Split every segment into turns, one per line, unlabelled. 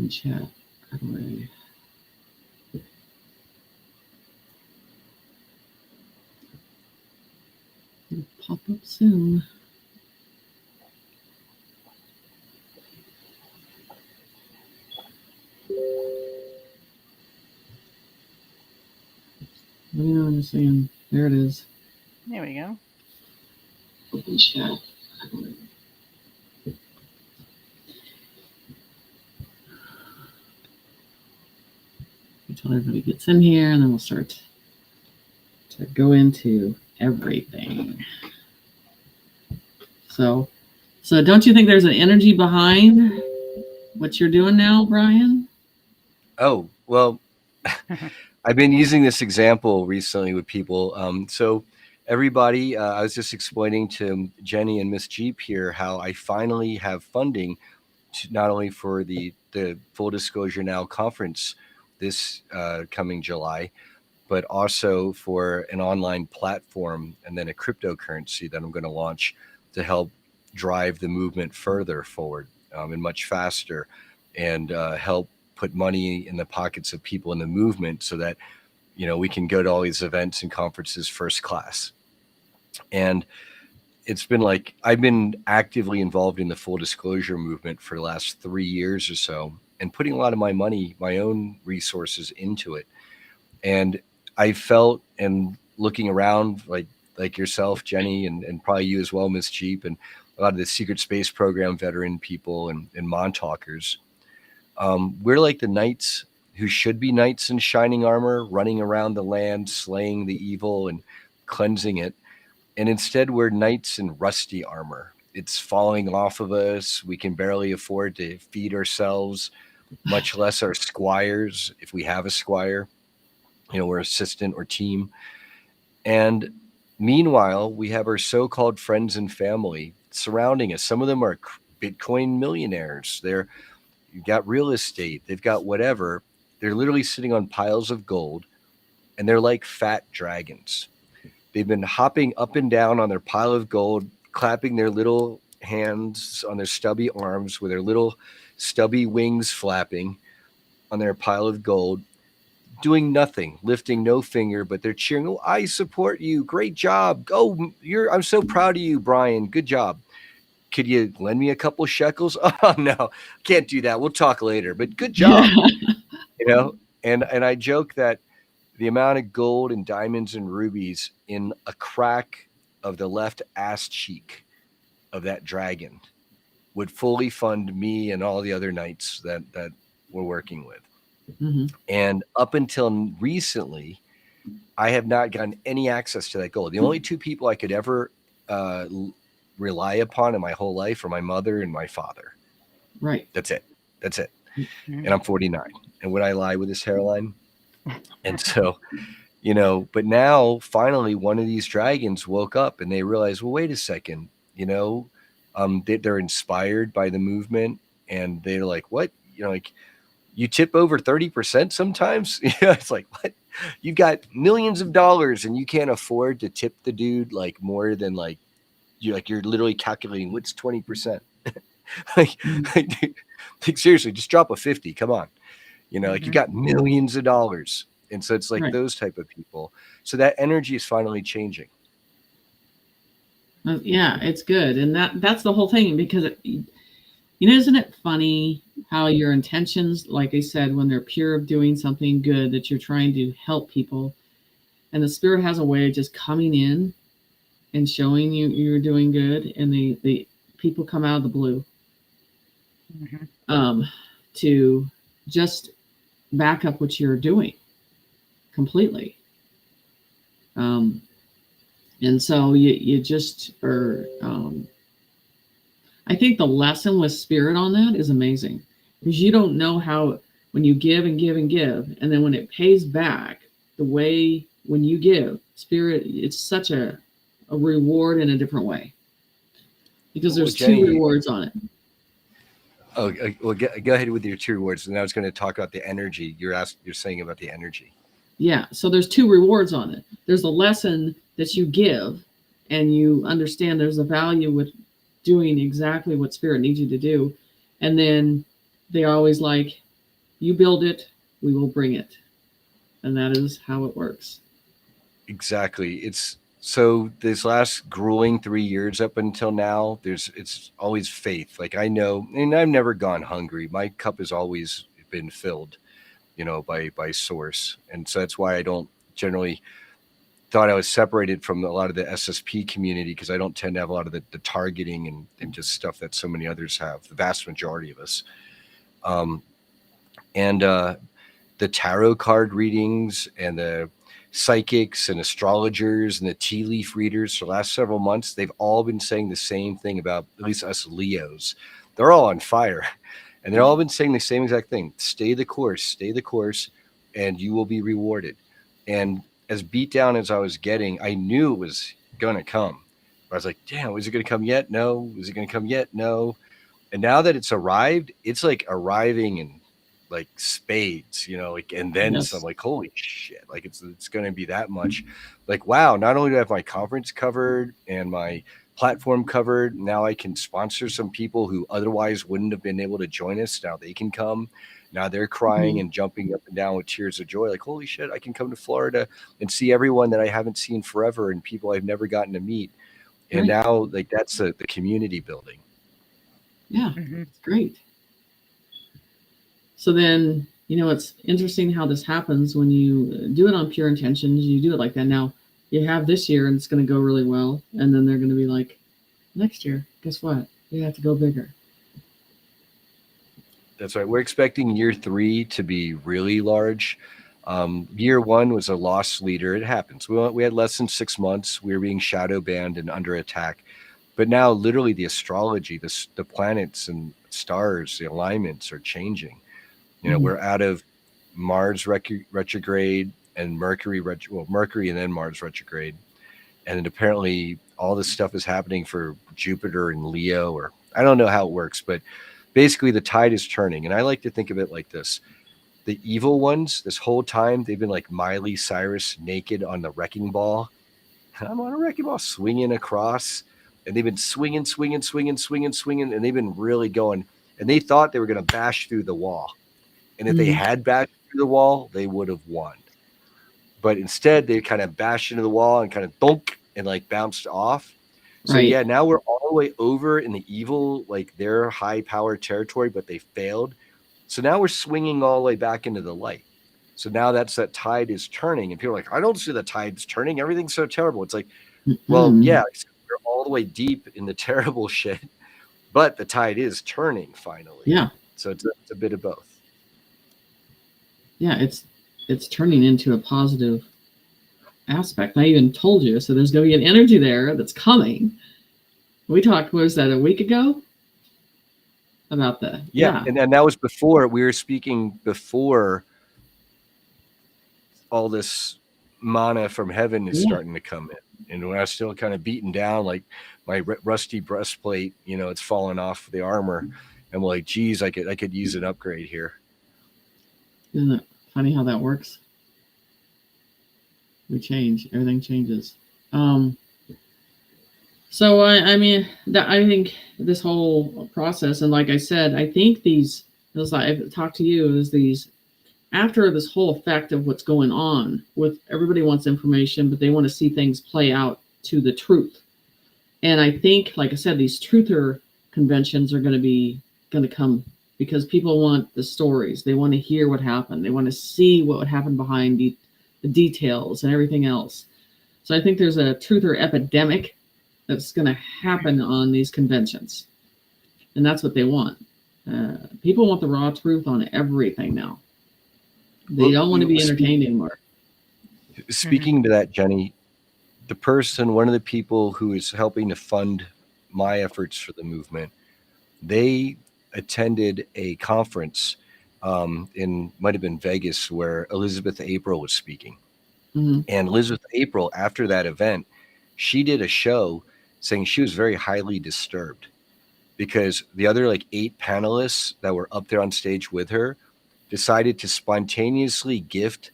in chat. How do I... It'll pop up soon. Let me know when you're saying. There it is.
There we go.
Open chat. Until everybody gets in here, and then we'll start to go into everything. So don't you think there's an energy behind what you're doing now, Brian?
Oh, well, I've been using this example recently with people. So everybody, I was just explaining to Jenny and Miss Jeep here how I finally have funding to, not only for the Full Disclosure Now conference this coming July, but also for an online platform and then a cryptocurrency that I'm going to launch to help drive the movement further forward and much faster, and help put money in the pockets of people in the movement so that, you know, we can go to all these events and conferences first class. And it's been like, I've been actively involved in the full disclosure movement for the last 3 years or so, and putting a lot of my money, my own resources into it. And I felt, and looking around like yourself, Jenny, and probably you as well, Miss Jeep, and a lot of the secret space program veteran people and Montaukers, we're like the knights who should be knights in shining armor, running around the land, slaying the evil and cleansing it. And instead, we're knights in rusty armor. It's falling off of us. We can barely afford to feed ourselves, much less our squires, if we have a squire, you know, we're assistant or team. And meanwhile, we have our so-called friends and family surrounding us. Some of them are Bitcoin millionaires. They've got real estate. They've got whatever. They're literally sitting on piles of gold, and they're like fat dragons. They've been hopping up and down on their pile of gold, clapping their little hands on their stubby arms with their little stubby wings flapping on their pile of gold, doing nothing, lifting no finger, but they're cheering. Oh, I support you. Great job. Oh, I'm so proud of you, Brian. Good job. Could you lend me a couple shekels? Oh, no, can't do that. We'll talk later, but good job. You know, and I joke that the amount of gold and diamonds and rubies in a crack of the left ass cheek of that dragon would fully fund me and all the other knights that we're working with.
Mm-hmm.
And up until recently, I have not gotten any access to that gold. The only two people I could ever rely upon in my whole life are my mother and my father.
Right.
That's it. And I'm 49. And would I lie with this hairline? And so, you know, but now finally one of these dragons woke up and they realized, well, wait a second, you know, they're inspired by the movement, and they're like, what? You know, like, you tip over 30% sometimes. It's like, what? You got millions of dollars and you can't afford to tip the dude like more than like you're literally calculating what's 20%. like, dude, seriously, just drop a 50. Come on. You know, like, you got millions of dollars. And so it's like those type of people. So that energy is finally changing.
Yeah, it's good. And that's the whole thing, because you know, isn't it funny how your intentions, like I said, when they're pure of doing something good, that you're trying to help people, and the spirit has a way of just coming in and showing you you're doing good, and the people come out of the blue to just back up what you're doing completely. And so you just are. I think the lesson with spirit on that is amazing, because you don't know how, when you give and give and give, and then when it pays back, the way when you give, spirit, it's such a reward in a different way, because there's Jenny, 2 rewards on it.
Oh, well, go ahead with your 2 rewards, and I was going to talk about the energy. You're saying about the energy.
Yeah, so there's 2 rewards on it. There's a lesson that you give, and you understand there's a value with doing exactly what spirit needs you to do. And then they're always like, You build it, we will bring it. And that is how it works.
Exactly. It's so this last grueling 3 years up until now, it's always faith. Like I know, and I've never gone hungry. My cup has always been filled, by source. And so that's why I don't generally thought I was separated from a lot of the SSP community because I don't tend to have a lot of the targeting and just stuff that so many others have, the vast majority of us. Um, and the tarot card readings and the psychics and astrologers and the tea leaf readers for the last several months, they've all been saying the same thing about at least us Leos. They're all on fire. And they've all been saying the same exact thing. Stay the course, and you will be rewarded. And as beat down as I was getting, I knew it was going to come. I was like, damn, is it going to come yet? No. Is it going to come yet? No. And now that it's arrived, it's like arriving in like spades, like, and then some,
Yes.
like, holy shit, like it's going to be that much. Like, wow, not only do I have my conference covered and my platform covered, now I can sponsor some people who otherwise wouldn't have been able to join us. Now they can come. Now they're crying and jumping up and down with tears of joy. Like, holy shit, I can come to Florida and see everyone that I haven't seen forever and people I've never gotten to meet. And
Right.
now, like, that's the community building.
Yeah.
Mm-hmm.
It's great. So then, it's interesting how this happens when you do it on pure intentions. You do it like that. Now, you have this year and it's going to go really well. And then they're going to be like, next year, guess what? You have to go bigger.
That's right. We're expecting year 3 to be really large. Year 1 was a loss leader. It happens. We had less than 6 months. We were being shadow banned and under attack. But now, literally, the astrology, the planets and stars, the alignments are changing. We're out of Mars retrograde and Mercury Mercury and then Mars retrograde, and then apparently all this stuff is happening for Jupiter and Leo, or I don't know how it works, but basically the tide is turning. And I like to think of it like this: the evil ones, this whole time, they've been like Miley Cyrus naked on the wrecking ball. I'm on a wrecking ball, swinging across, and they've been swinging, and they've been really going. And they thought they were going to bash through the wall. And if they had bashed through the wall, they would have won. But instead, they kind of bashed into the wall and kind of thunk and like bounced off. So
Right.
yeah, now we're all the way over in the evil, like their high power territory, but they failed. So now we're swinging all the way back into the light. So now that tide is turning, and people are like, I don't see the tide's turning. Everything's so terrible. It's like, well, yeah, we're all the way deep in the terrible shit, but the tide is turning finally.
Yeah.
So it's a bit of both.
Yeah, it's turning into a positive aspect. I even told you, so there's going to be an energy there that's coming. We talked, was that a week ago? About the
And that was before we were speaking, before all this mana from heaven is starting to come in, and when I was still kind of beaten down, like my rusty breastplate, it's falling off the armor, and I'm like, geez, I could use an upgrade here.
Isn't it funny how that works? We change, everything changes. So I mean, I think this whole process, and like I said, I think as I've talked to you, is these, after this whole effect of what's going on with everybody wants information, but they want to see things play out to the truth. And I think, like I said, these truther conventions are going to come because people want the stories. They want to hear what happened. They want to see what would happen behind the details and everything else. So I think there's a truther epidemic that's going to happen on these conventions. And that's what they want. People want the raw truth on everything now. They don't want to be entertained anymore.
Speaking to that, Jenny, one of the people who is helping to fund my efforts for the movement, they attended a conference might have been Vegas, where Elizabeth April was speaking. And Elizabeth April, after that event, she did a show saying she was very highly disturbed because the other like 8 panelists that were up there on stage with her decided to spontaneously gift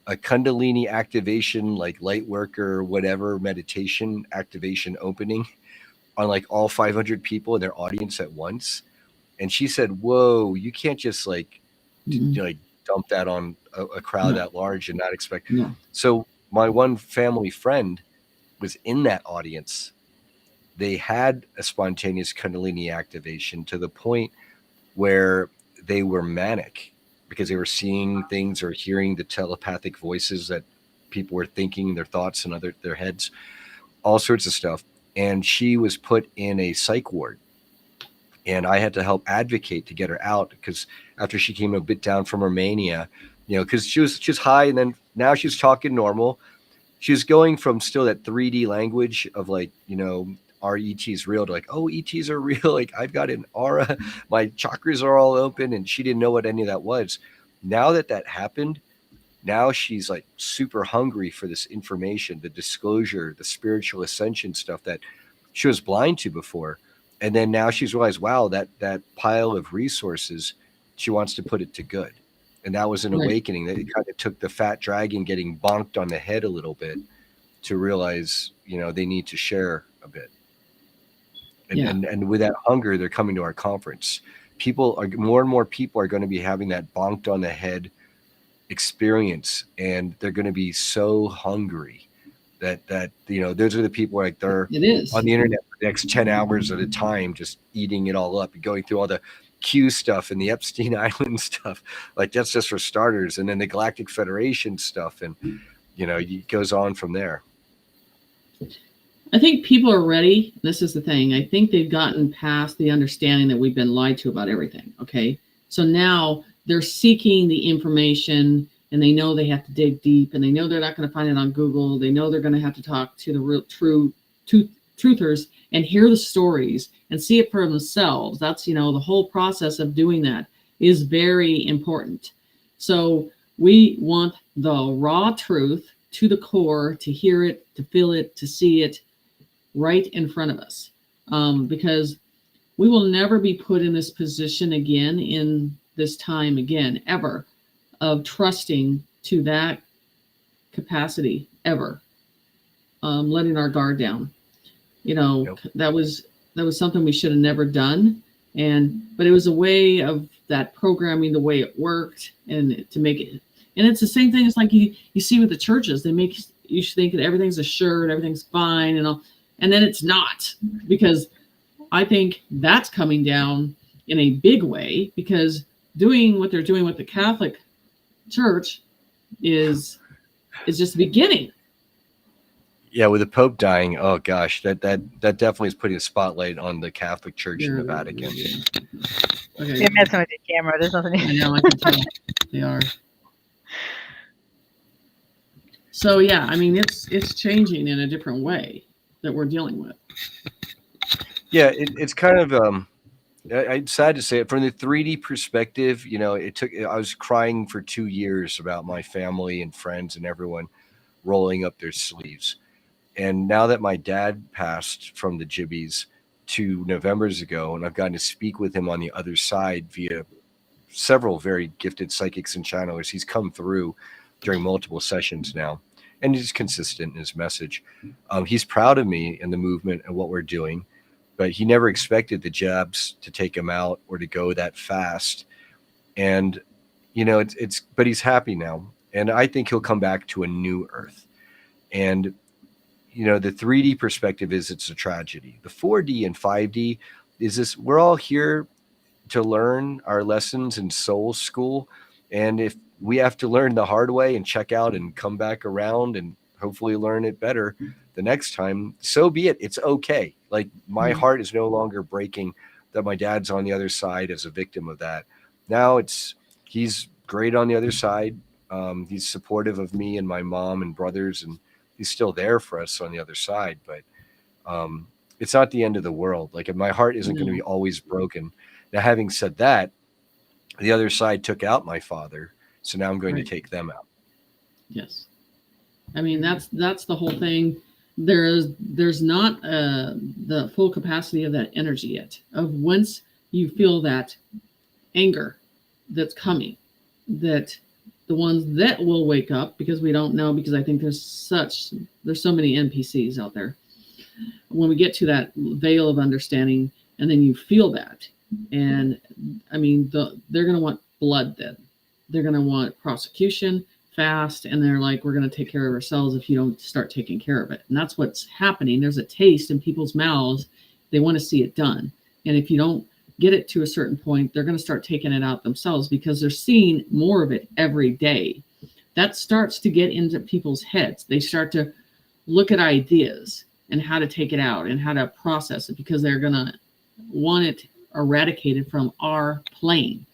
a Kundalini activation, like light worker, whatever meditation activation opening on like all 500 people in their audience at once. And she said, whoa, you can't just like like dump that on a crowd that large and not expect.
No.
So my one family friend was in that audience. They had a spontaneous Kundalini activation to the point where they were manic because they were seeing things or hearing the telepathic voices that people were thinking, their thoughts and their heads, all sorts of stuff. And she was put in a psych ward. And I had to help advocate to get her out because after she came a bit down from her mania, because she was high, and then now she's talking normal. She was going from still that 3D language of like, our ET's real to like, oh, ETs are real. Like I've got an aura, my chakras are all open, and she didn't know what any of that was. Now that happened, now she's like super hungry for this information, the disclosure, the spiritual ascension stuff that she was blind to before. And then now she's realized, wow, that pile of resources, she wants to put it to good. And that was an awakening that it kind of took the fat dragon getting bonked on the head a little bit to realize, they need to share a bit. And with that hunger, they're coming to our conference. More and more people are going to be having that bonked on the head experience, and they're going to be so hungry that those are the people like they're on the internet for the next 10 hours at a time, just eating it all up and going through all the Q stuff and the Epstein Island stuff. Like that's just for starters. And then the Galactic Federation stuff. And, it goes on from there.
I think people are ready. This is the thing. I think they've gotten past the understanding that we've been lied to about everything. Okay. So now they're seeking the information, and they know they have to dig deep, and they know they're not going to find it on Google. They know they're going to have to talk to the real truthers and hear the stories and see it for themselves. That's, the whole process of doing that is very important. So we want the raw truth to the core, to hear it, to feel it, to see it right in front of us. Because we will never be put in this position again in this time again, ever, of trusting to that capacity ever, letting our guard down. That was something we should have never done. But it was a way of that programming, the way it worked, and to make it. And it's the same thing. It's like you see with the churches, they make you think that everything's assured, everything's fine, and all, and then it's not, because I think that's coming down in a big way, because doing what they're doing with the Catholic Church is just the beginning.
Yeah, with the Pope dying, oh gosh, that definitely is putting a spotlight on the Catholic Church in the Vatican.
Okay. You're messing with your camera. There's nothing.
I know, I can tell. They are. So yeah, I mean, it's changing in a different way that we're dealing with.
Yeah, it's kind of I'm sad to say it, from the 3D perspective. I was crying for 2 years about my family and friends and everyone rolling up their sleeves. And now that my dad passed from the Jibbies 2 Novembers ago, and I've gotten to speak with him on the other side via several very gifted psychics and channelers, he's come through during multiple sessions now, and he's consistent in his message. He's proud of me and the movement and what we're doing, but he never expected the jabs to take him out or to go that fast. And, but he's happy now. And I think he'll come back to a new earth. And, the 3D perspective is it's a tragedy. The 4D and 5D is this: we're all here to learn our lessons in soul school. And if we have to learn the hard way and check out and come back around and hopefully learn it better the next time, so be it. It's okay. Like, my heart is no longer breaking that my dad's on the other side as a victim of that. Now he's great on the other side. He's supportive of me and my mom and brothers, and he's still there for us on the other side. But it's not the end of the world. Like, my heart isn't going to be always broken. Now, having said that, the other side took out my father, so now I'm going to take them out.
Yes. I mean, that's the whole thing. There's not the full capacity of that energy yet. Of once you feel that anger that's coming, that the ones that will wake up, because we don't know, because I think there's so many NPCs out there. When we get to that veil of understanding, and then you feel that, and I mean, they're going to want blood then. they're going to want prosecution fast, and they're like, we're going to take care of ourselves if you don't start taking care of it. And that's what's happening. There's a taste in people's mouths. They want to see it done. And if you don't get it to a certain point, they're going to start taking it out themselves because they're seeing more of it every day. That starts to get into people's heads. They start to look at ideas and how to take it out and how to process it because they're going to want it eradicated from our plane.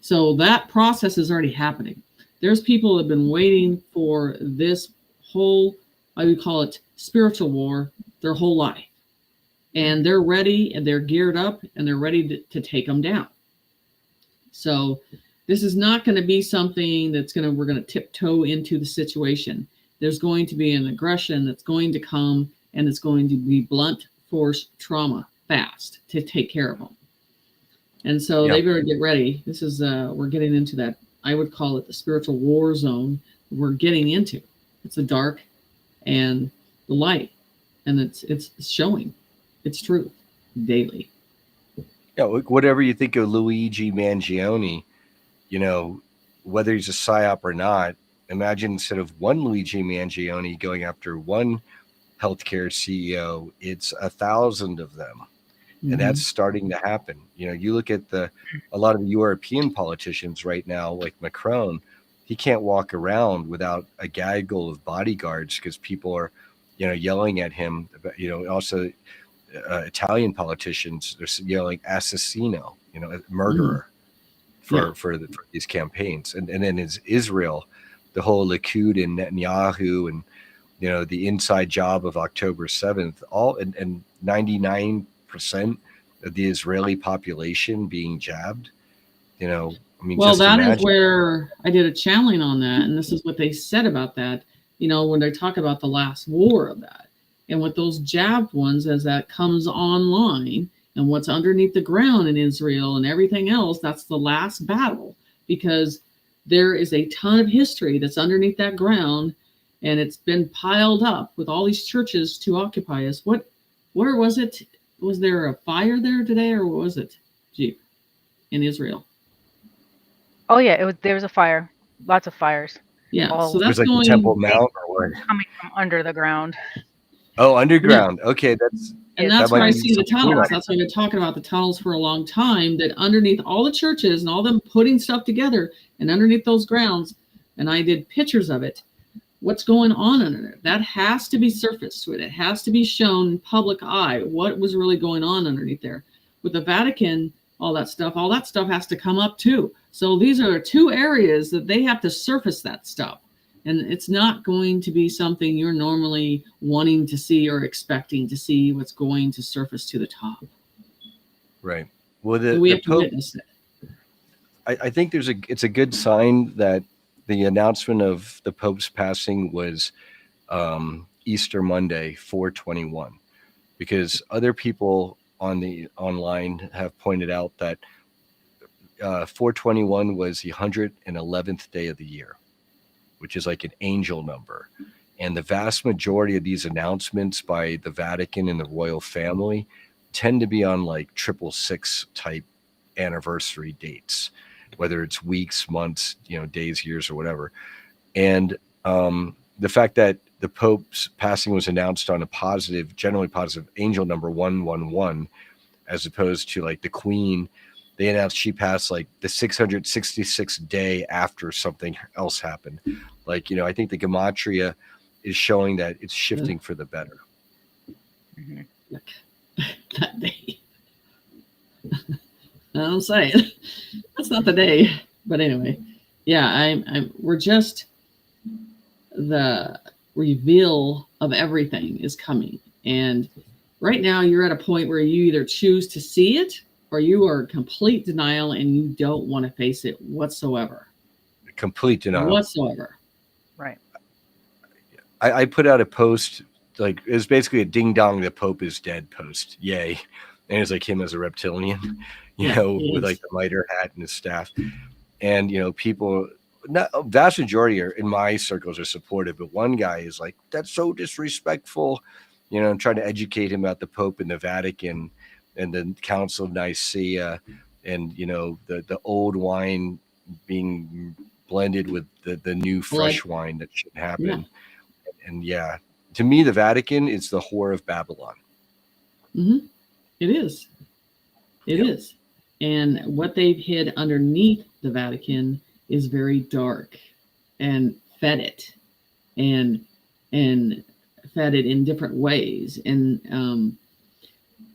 So that process is already happening. There's people that have been waiting for this whole, I would call it spiritual war, their whole life. And they're ready and they're geared up and they're ready to take them down. So this is not going to be something we're going to tiptoe into the situation. There's going to be an aggression that's going to come, and it's going to be blunt force trauma fast to take care of them. And so they better get ready. This is, we're getting into that, I would call it the spiritual war zone we're getting into. It's the dark and the light, and it's showing its truth daily.
Yeah, whatever you think of Luigi Mangione, you know, whether he's a psyop or not, imagine instead of one Luigi Mangione going after one healthcare CEO, it's 1,000 of them. And that's starting to happen. You know, you look at a lot of the European politicians right now, like Macron, he can't walk around without a gaggle of bodyguards because people are, you know, yelling at him. You know, also Italian politicians, they're yelling assassino, you know, murderer for these campaigns. And then it's Israel, the whole Likud and Netanyahu and, you know, the inside job of October 7th, all and 99% of the Israeli population being jabbed, you know, I mean,
well, that
imagine.
is where I did a channeling on that. And this is what they said about that, you know, when they talk about the last war of that. And with those jabbed ones, as that comes online and what's underneath the ground in Israel and everything else, that's the last battle, because there is a ton of history that's underneath that ground, and it's been piled up with all these churches to occupy us. Where was it? Was there a fire there today, or what was it, Jeep, in Israel?
Oh yeah, there was a fire, lots of fires.
Yeah, so
it
that's
was like
going
the Temple Mount or what?
Coming from under the ground.
Oh, underground. Yeah. Okay, that's
where I see the tunnels. That's why I've been talking about the tunnels for a long time. That underneath all the churches and all them putting stuff together, and underneath those grounds, and I did pictures of it. What's going on under there? That has to be surfaced with it. It has to be shown in public eye what was really going on underneath there. With the Vatican, all that stuff has to come up too. So these are two areas that they have to surface that stuff. And it's not going to be something you're normally wanting to see or expecting to see what's going to surface to the top.
Right. Well,
we have to witness it.
I think it's a good sign that the announcement of the Pope's passing was Easter Monday, 4/21, because other people online have pointed out that 4/21 was the 111th day of the year, which is like an angel number. And the vast majority of these announcements by the Vatican and the royal family tend to be on like 666 type anniversary dates, whether it's weeks, months, you know, days, years, or whatever. And the fact that the Pope's passing was announced on a generally positive angel number 111, as opposed to like the Queen, they announced she passed like the 666th day after something else happened. Like, you know, I think the gematria is showing that it's shifting for the better.
Look, that day. I'm saying that's not the day, but anyway, yeah, we're just, the reveal of everything is coming, and right now you're at a point where you either choose to see it or you are in complete denial and you don't want to face it whatsoever.
Complete denial
whatsoever.
Right.
I put out a post, like it was basically a ding dong, the Pope is dead post. Yay. And it's like him as a reptilian, you know, with like the mitre hat and his staff. And, you know, people, not a vast majority in my circles are supportive, but one guy is like, that's so disrespectful. You know, I'm trying to educate him about the Pope and the Vatican and the Council of Nicaea and, you know, the old wine being blended with the new
Like,
fresh wine that should
yeah.
happen. And yeah, to me, the Vatican is the whore of Babylon.
Mm-hmm. It is. It
Yep.
is. And what they've hid underneath the Vatican is very dark, and fed it and fed it in different ways. And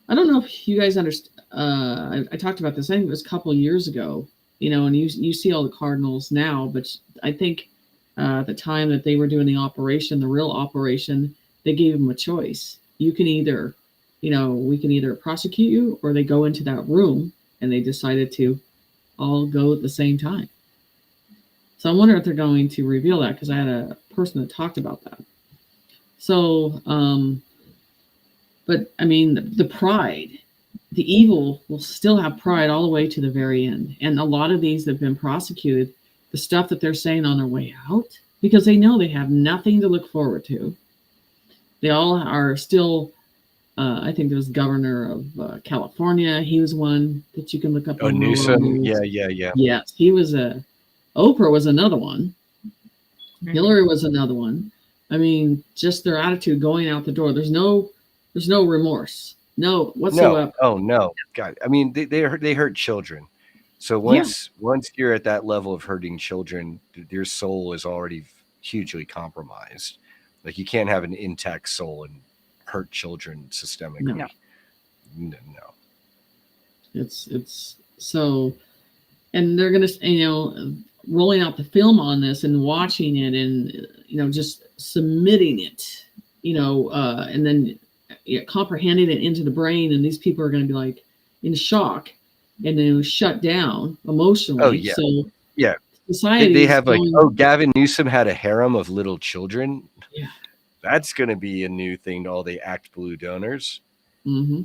I don't know if you guys understand. I talked about this. I think it was a couple of years ago. And you see all the cardinals now, but I think at the time that they were doing the operation, the real operation, they gave them a choice. You can either, we can either prosecute you, or they go into that room, and they decided to all go at the same time. So I wonder if they're going to reveal that, because I had a person that talked about that. So, but I mean, the pride, the evil will still have pride all the way to the very end. And a lot of these that have been prosecuted, the stuff that they're saying on their way out, because they know they have nothing to look forward to. They all are still, I think there's governor of California. He was one that you can look up.
Oh,
on
Newsom. Yeah.
Yes, he was Oprah was another one.
Mhm.
Hillary was another one. I mean, just their attitude going out the door. There's no remorse. No whatsoever.
No. Oh no. God. I mean, they hurt children. So
Yeah.
once you're at that level of hurting children, your soul is already hugely compromised. Like, you can't have an intact soul and hurt children systemically. No.
It's so, and they're gonna, rolling out the film on this and watching it, and just submitting it, and then comprehending it into the brain, and these people are going to be like in shock, and then shut down emotionally.
Oh yeah.
So
Yeah.
society
They
is
have like,
going,
Gavin Newsom had a harem of little children.
Yeah.
That's going to be a new thing to all the Act Blue donors.
Mm-hmm.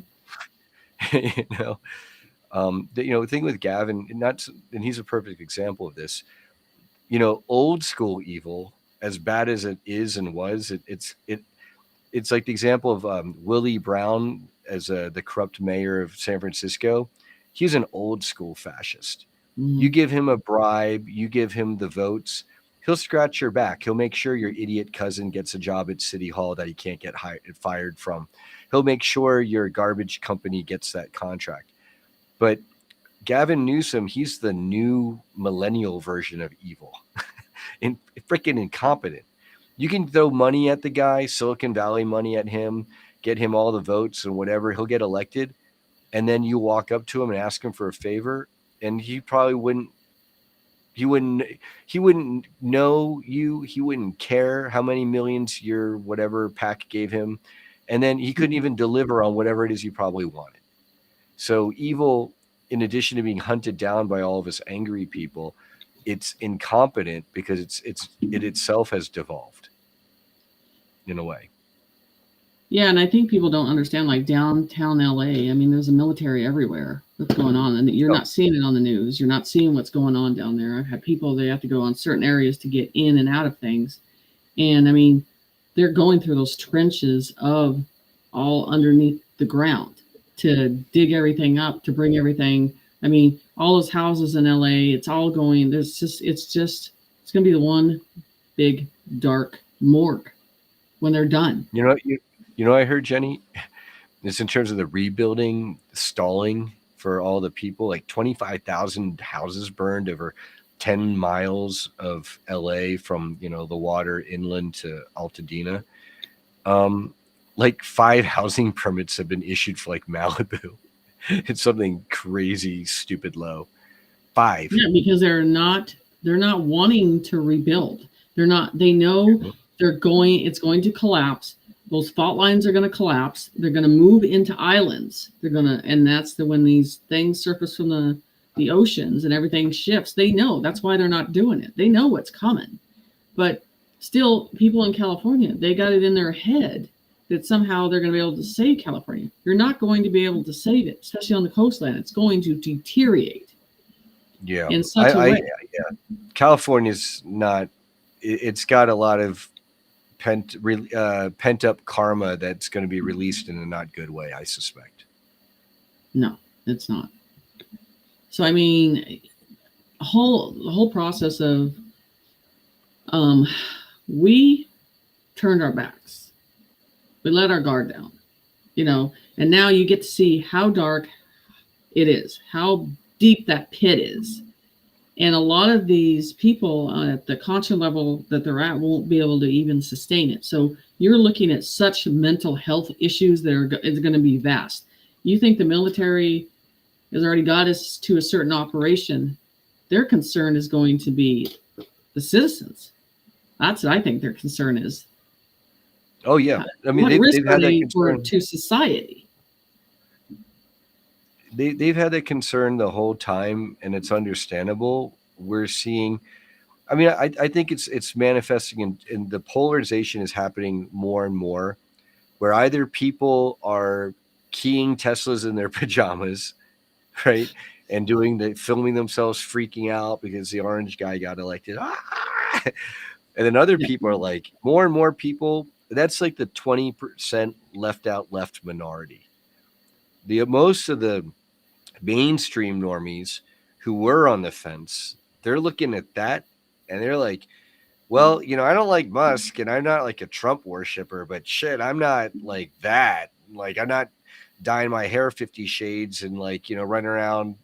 The thing with Gavin, and he's a perfect example of this. Old school evil, as bad as it is and was, it's like the example of Willie Brown as the corrupt mayor of San Francisco. He's an old school fascist.
Mm-hmm.
You give him a bribe, you give him the votes, he'll scratch your back. He'll make sure your idiot cousin gets a job at City Hall that he can't get fired from. He'll make sure your garbage company gets that contract. But Gavin Newsom, he's the new millennial version of evil. Freaking incompetent. You can throw money at the guy, Silicon Valley money at him, get him all the votes and whatever, he'll get elected. And then you walk up to him and ask him for a favor, and he probably wouldn't know you. He wouldn't care how many millions your whatever PAC gave him. And then he couldn't even deliver on whatever it is you probably wanted. So evil, in addition to being hunted down by all of us angry people, it's incompetent because it itself has devolved in a way.
Yeah, and I think people don't understand, like downtown LA. I mean, there's a military everywhere that's going on, and you're not seeing it on the news. You're not seeing what's going on down there. I've had people, they have to go on certain areas to get in and out of things. And I mean, they're going through those trenches of all underneath the ground to dig everything up, to bring everything. I mean, all those houses in LA, it's all going, it's going to be the one big dark morgue when they're done.
I heard, Jenny, it's in terms of the rebuilding, stalling for all the people, like 25,000 houses burned over 10 miles of LA from, the water inland to Altadena. Like 5 housing permits have been issued for like Malibu. It's something crazy, stupid low. 5.
Yeah, because they're not wanting to rebuild. They know it's going to collapse. Those fault lines are going to collapse. They're going to move into islands. And that's when these things surface from the oceans and everything shifts. They know that's why they're not doing it. They know what's coming. But still, people in California, they got it in their head that somehow they're going to be able to save California. You're not going to be able to save it, especially on the coastline. It's going to deteriorate.
Yeah.
In such a way.
Yeah. California's not, it's got a lot of pent up karma that's going to be released in a not good way, I suspect.
No, it's not. So I mean, the whole process of Um, we turned our backs. We let our guard down, and now you get to see how dark it is, how deep that pit is. And a lot of these people at the conscious level that they're at won't be able to even sustain it. So you're looking at such mental health issues that it's going to be vast. You think the military has already got us to a certain operation. Their concern is going to be the citizens. That's what I think their concern is.
Oh yeah, I mean
what risk
they've
are
had that
they
concern.
to society?
They've had that concern the whole time, and it's understandable. We're seeing, I mean, I think it's manifesting in the polarization is happening more and more, where either people are keying Teslas in their pajamas, right, and filming themselves freaking out because the orange guy got elected, and then other
Yeah.
people are like, more and more people. That's like the 20% left minority. Most of the mainstream normies who were on the fence, they're looking at that and they're like, well, I don't like Musk and I'm not like a Trump worshiper, but shit, I'm not like that. Like, I'm not dyeing my hair 50 shades and like, running around,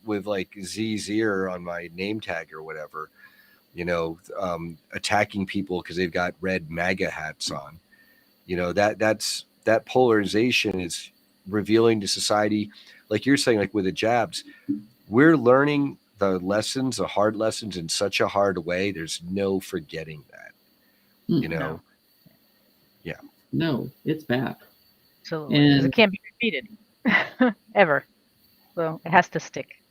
with like ZZ on my name tag or whatever, attacking people because they've got red MAGA hats on. That polarization is revealing to society, like you're saying, like with the jabs, we're learning the hard lessons in such a hard way. There's no forgetting that,
No.
Yeah.
No, it's bad.
Absolutely. Because
And
it can't be repeated ever. So it has to stick.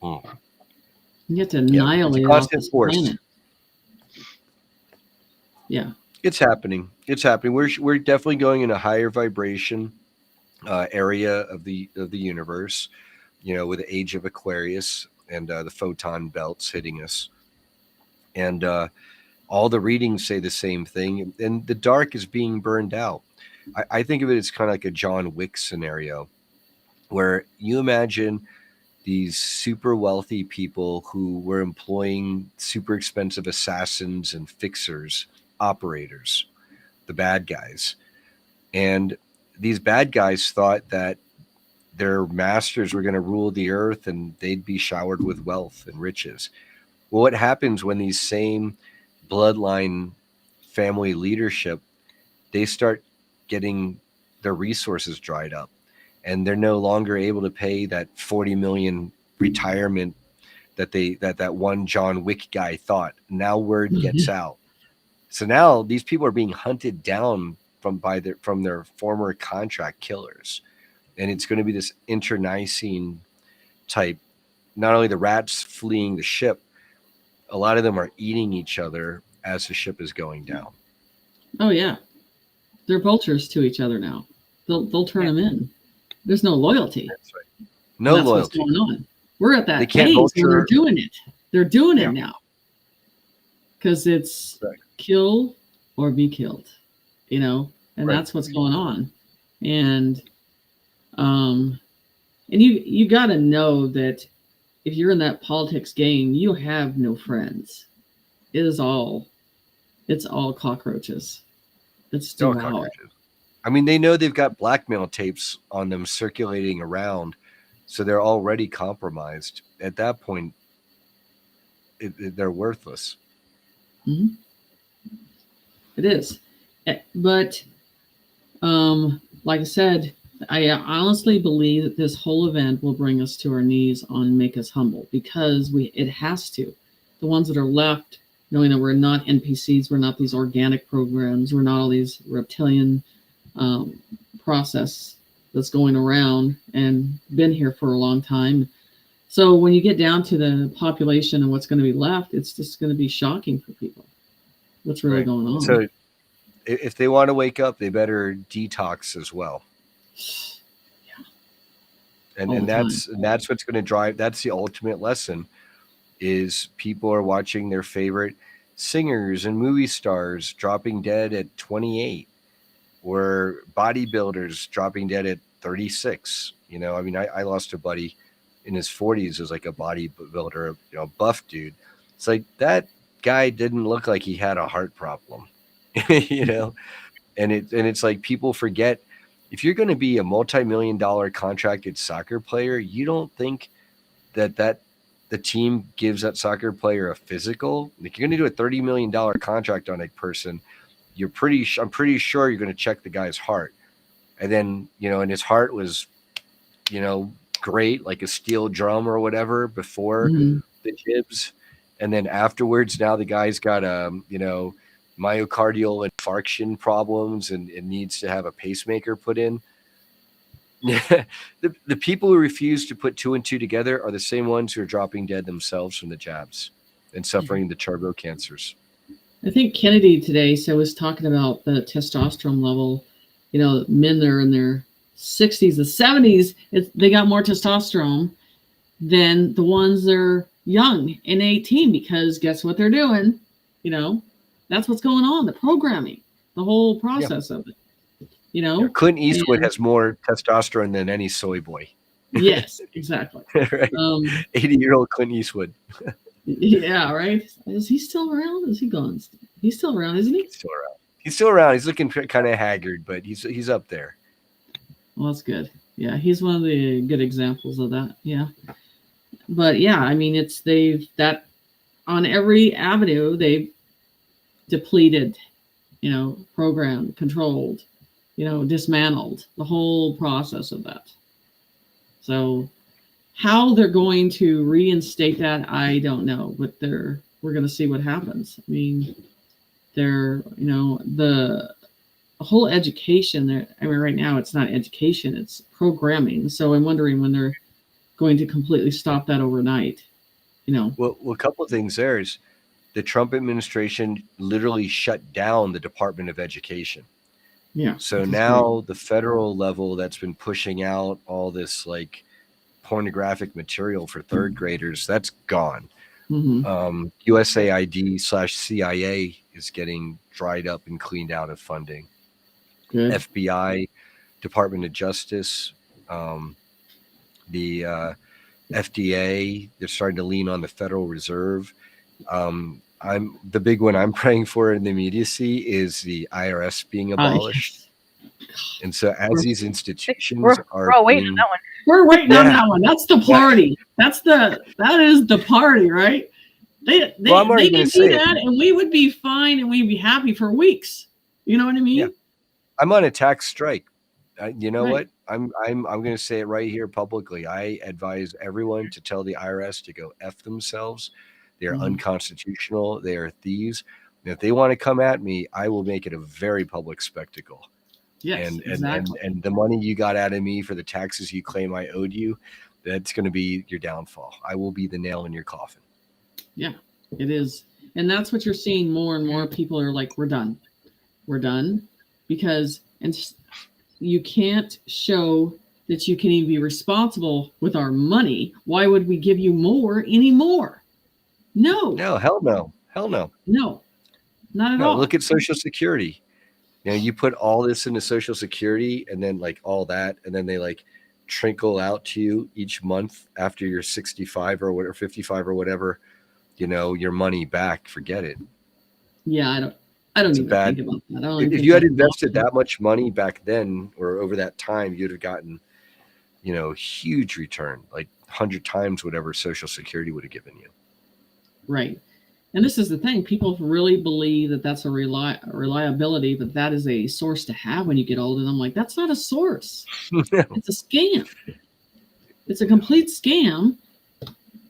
you have to
It's a
annihilate off
constant
this
force.
planet. Yeah.
It's happening. We're definitely going in a higher vibration area of the universe, with the age of Aquarius and the photon belts hitting us. And all the readings say the same thing. And the dark is being burned out. I think of it as kind of like a John Wick scenario, where you imagine these super wealthy people who were employing super expensive assassins and fixers, operators, the bad guys. And these bad guys thought that their masters were going to rule the earth and they'd be showered with wealth and riches. Well, what happens when these same bloodline family leadership, they start getting their resources dried up and they're no longer able to pay that 40 million retirement that one John Wick guy thought. Now word gets out. So now these people are being hunted down from their former contract killers. And it's going to be this internecine type. Not only the rats fleeing the ship, a lot of them are eating each other as the ship is going down.
Oh yeah, they're vultures to each other now. They'll turn them in. There's no loyalty.
That's right. No
That's
loyalty.
What's going on. We're at that
They can't
phase where they're
vulture.
doing it. They're doing
Yeah.
it now because it's
Right.
kill or be killed, and
Right.
that's what's going on. And you got to know that if you're in that politics game, you have no friends. It's all cockroaches. It's
No
devour.
cockroaches. I mean, they know they've got blackmail tapes on them circulating around, so they're already compromised. At that point, they're worthless.
Mm-hmm. It is. But like I said, I honestly believe that this whole event will bring us to our knees and make us humble, because it has to. The ones that are left, knowing that we're not NPCs, we're not these organic programs, we're not all these reptilian process that's going around and been here for a long time. So when you get down to the population and what's going to be left, it's just going to be shocking for people. What's really going on?
So if they want to wake up, they better detox as well.
Yeah.
And that's what's going to drive. That's the ultimate lesson. Is people are watching their favorite singers and movie stars dropping dead at 28, or bodybuilders dropping dead at 36. I mean, I lost a buddy in his 40s as like a bodybuilder, buff dude. It's like that guy didn't look like he had a heart problem, you know? And it's like people forget, if you're going to be a multi-million-dollar contracted soccer player, you don't think that the team gives that soccer player a physical. Like, you're going to do a $30 million contract on a person, I'm pretty sure you're going to check the guy's heart. And then, and his heart was, great, like a steel drum or whatever before
Mhm.
the jibs. And then afterwards, now the guy's got, myocardial infarction problems and needs to have a pacemaker put in. the people who refuse to put 2 and 2 together are the same ones who are dropping dead themselves from the jabs and suffering the turbo cancers.
I think Kennedy today was talking about the testosterone level. Men that are in their 60s, the 70s, they got more testosterone than the ones that are young and 18, because guess what they're doing? That's what's going on. The programming, the whole process of it.
Clint Eastwood has more testosterone than any soy boy.
Yes, exactly.
Right. 80-year-old Clint Eastwood.
Yeah, right. Is he still around? Is he gone? He's still around, isn't he?
He's still around. He's looking kind of haggard, but he's up there.
Well, that's good. Yeah, he's one of the good examples of that. Yeah. But yeah, I mean, that on every avenue, they've depleted, programmed, controlled, dismantled the whole process of that. So how they're going to reinstate that, I don't know, but we're going to see what happens. I mean, the whole education there. I mean, right now it's not education, it's programming. So I'm wondering when they're going to completely stop that overnight.
Well, a couple of things there is the Trump administration literally shut down the Department of Education.
Yeah.
So now the federal level that's been pushing out all this like pornographic material for third graders, that's gone.
Mm-hmm.
USAID/CIA is getting dried up and cleaned out of funding.
Good.
FBI, Department of Justice, the FDA, they're starting to lean on the Federal Reserve. The big one I'm praying for in the immediacy is the IRS being abolished. And so as these institutions
we're all waiting on that one.
We're waiting on that one. That's the party. That is the party, right? They could do that, and we would be fine, and we'd be happy for weeks. You know what I mean?
Yeah. I'm on a tax strike. You know
Right.
what? I'm going to say it right here publicly. I advise everyone to tell the IRS to go F themselves. They are unconstitutional. They are thieves. And if they want to come at me, I will make it a very public spectacle.
Yes, exactly.
And the money you got out of me for the taxes you claim I owed you, that's going to be your downfall. I will be the nail in your coffin.
Yeah, it is. And that's what you're seeing more and more. People are like, we're done. We're done. Because you can't show that you can even be responsible with our money. Why would we give you more anymore? No,
hell no.
No, not at all.
Look at Social Security. You put all this into Social Security and then like all that, and then they like trickle out to you each month after you're 65 or whatever, 55 or whatever, your money back. Forget it.
Yeah, I don't even think about that.
If you had invested that much money back then or over that time, you'd have gotten, huge return, like 100 times whatever Social Security would have given you.
Right. And this is the thing. People really believe that that's a reliability, but that is a source to have when you get old. And I'm like, that's not a source. It's a scam. It's a complete scam.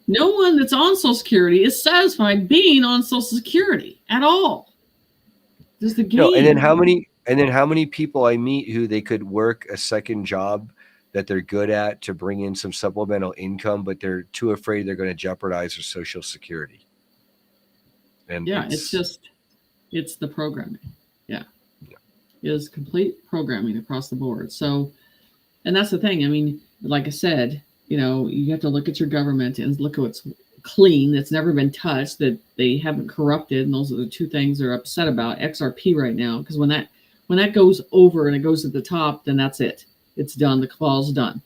No one that's on Social Security is satisfied being on Social Security at all. There's the game.
No, and then how many people I meet who they could work a second job that they're good at to bring in some supplemental income, but they're too afraid they're going to jeopardize their Social Security. And
yeah, it's the programming. Yeah. It is complete programming across the board. So, and that's the thing. I mean, like I said, you have to look at your government and look at what's clean, that's never been touched, that they haven't corrupted. And those are the two things they're upset about. XRP right now, because when that goes over and it goes to the top, then that's it. It's done. The cabal's done.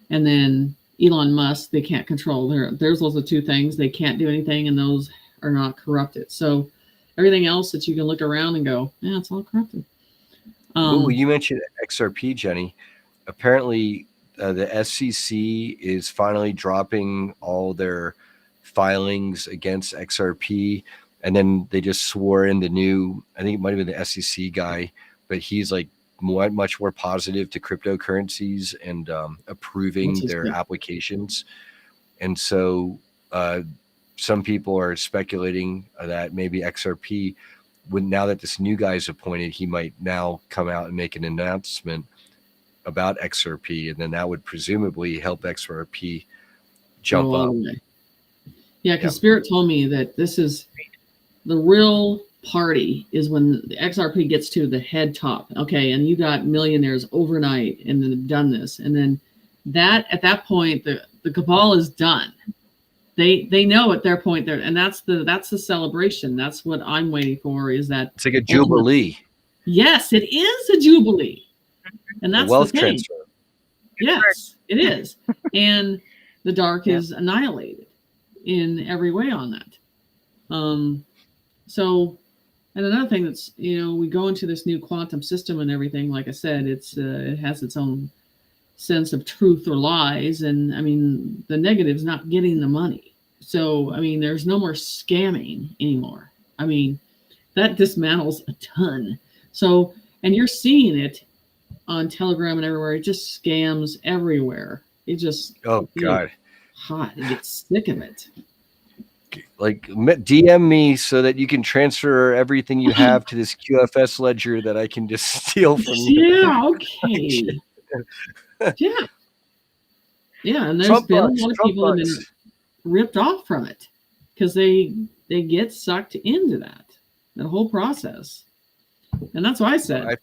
And then Elon Musk, they can't control. There's those are two things. They can't do anything, and those are not corrupted. So everything else that you can look around and go, yeah, it's all corrupted.
Well, you mentioned XRP, Jenny. Apparently, the SEC is finally dropping all their filings against XRP, and then they just swore in the new. I think it might have been the SEC guy, but he's like much more positive to cryptocurrencies and approving their
good.
applications. And so, some people are speculating that maybe XRP, now that this new guy is appointed, he might now come out and make an announcement about XRP, and then that would presumably help XRP jump up.
Yeah, because Spirit told me that this is the real party is when the XRP gets to the head top. Okay, and you got millionaires overnight and then have done this, and then that at that point the cabal is done. They know at their point there, and that's the celebration. That's what I'm waiting for. Is that
it's like a jubilee?
Yes, it is a jubilee, and that's
wealth
the thing.
transfer.
Yes, it is, and the dark is annihilated in every way on that. So, and another thing that's we go into this new quantum system and everything. Like I said, it has its own sense of truth or lies, and I mean the negative's not getting the money. So I mean there's no more scamming anymore. I mean that dismantles a ton. So, and you're seeing it on Telegram and everywhere. It just scams everywhere. It just
God,
hot. It gets sick of it.
Like DM me so that you can transfer everything you have to this QFS ledger that I can just steal from you.
Yeah. Okay. Yeah, and there's been a lot of people that have been ripped off from it because they get sucked into that whole process. And that's why I said,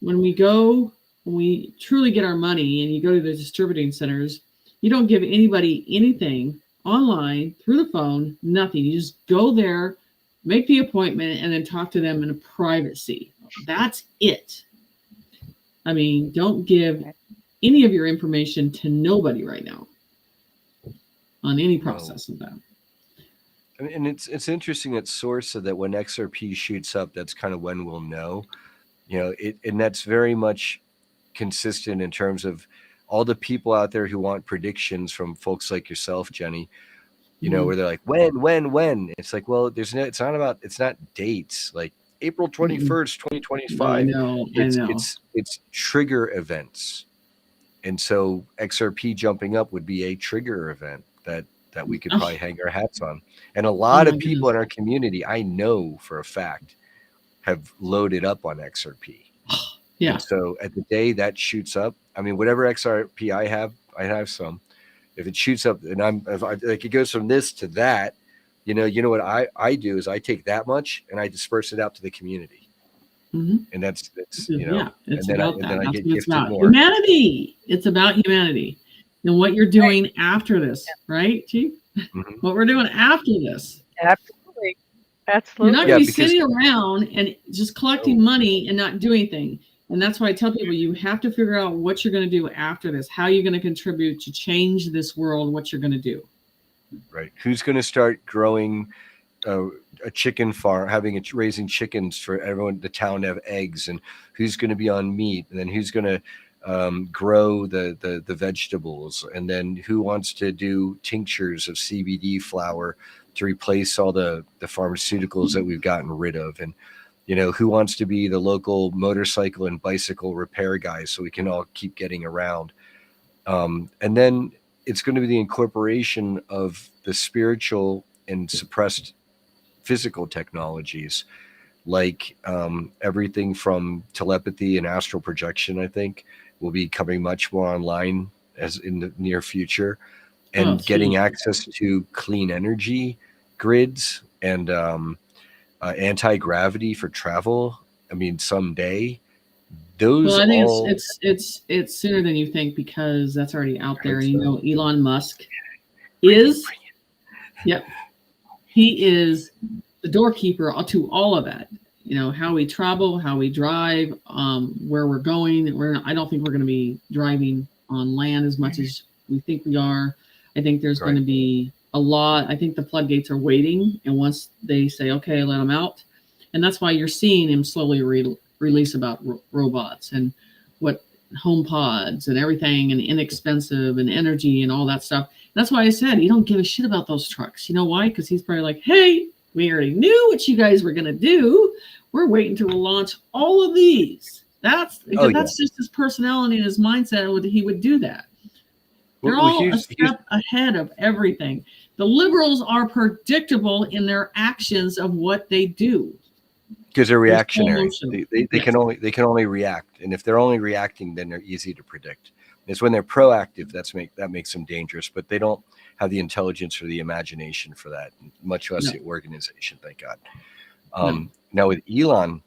when we truly get our money and you go to the distributing centers, you don't give anybody anything online, through the phone, nothing. You just go there, make the appointment, and then talk to them in privacy. That's it. I mean, don't give any of your information to nobody right now on any process of that.
And it's interesting that Source said that when XRP shoots up, that's kind of when we'll know. And that's very much consistent in terms of all the people out there who want predictions from folks like yourself, Jenny. Where they're like, when? It's like, well, it's not dates. Like April 21st, 2025.
I know.
It's trigger events. And so XRP jumping up would be a trigger event that we could probably hang our hats on. And a lot of people in our community, I know for a fact, have loaded up on XRP.
Yeah.
And so at the day that shoots up, I mean, whatever XRP I have some. If it shoots up and it goes from this to that, what I do is I take that much and I disperse it out to the community.
Mm-hmm.
And that's
it's
and then
about that.
I
That's
get
what it's
gifted
about.
more.
Humanity. It's about humanity and what you're doing after this, right, Chief?
Mm-hmm.
What we're doing after this.
Absolutely.
You're not going to be sitting around and just collecting money and not doing anything. And that's why I tell people you have to figure out what you're going to do after this, how you're going to contribute to change this world, what you're going to do.
Right. Who's going to start growing a chicken farm, raising chickens for everyone, the town to have eggs, and who's going to be on meat, and then who's going to grow the vegetables, and then who wants to do tinctures of CBD flower to replace all the pharmaceuticals that we've gotten rid of, and who wants to be the local motorcycle and bicycle repair guy so we can all keep getting around. And then it's going to be the incorporation of the spiritual and suppressed physical technologies, like everything from telepathy and astral projection, I think, will be coming much more online as in the near future, and getting access to clean energy grids and anti-gravity for travel. I mean, someday those.
Well, I think it's sooner than you think because that's already out there. And Elon Musk is, he is the doorkeeper to all of that. How we travel, how we drive, where we're going. I don't think we're going to be driving on land as much as we think we are. I think there's going to be a a lot. I think the floodgates are waiting, and once they say, okay, let them out. And that's why you're seeing him slowly release about robots and what home pods and everything, and inexpensive and energy and all that stuff. That's why I said he don't give a shit about those trucks. You know why? Because he's probably like, hey, we already knew what you guys were going to do. We're waiting to launch all of these. That's just his personality and his mindset. He would do that. They're all a step ahead of everything. The liberals are predictable in their actions of what they do.
Because they're reactionary. They can only react. And if they're only reacting, then they're easy to predict. It's when they're proactive that makes them dangerous, but they don't have the intelligence or the imagination for that, much less the organization, thank God. Now with Elon,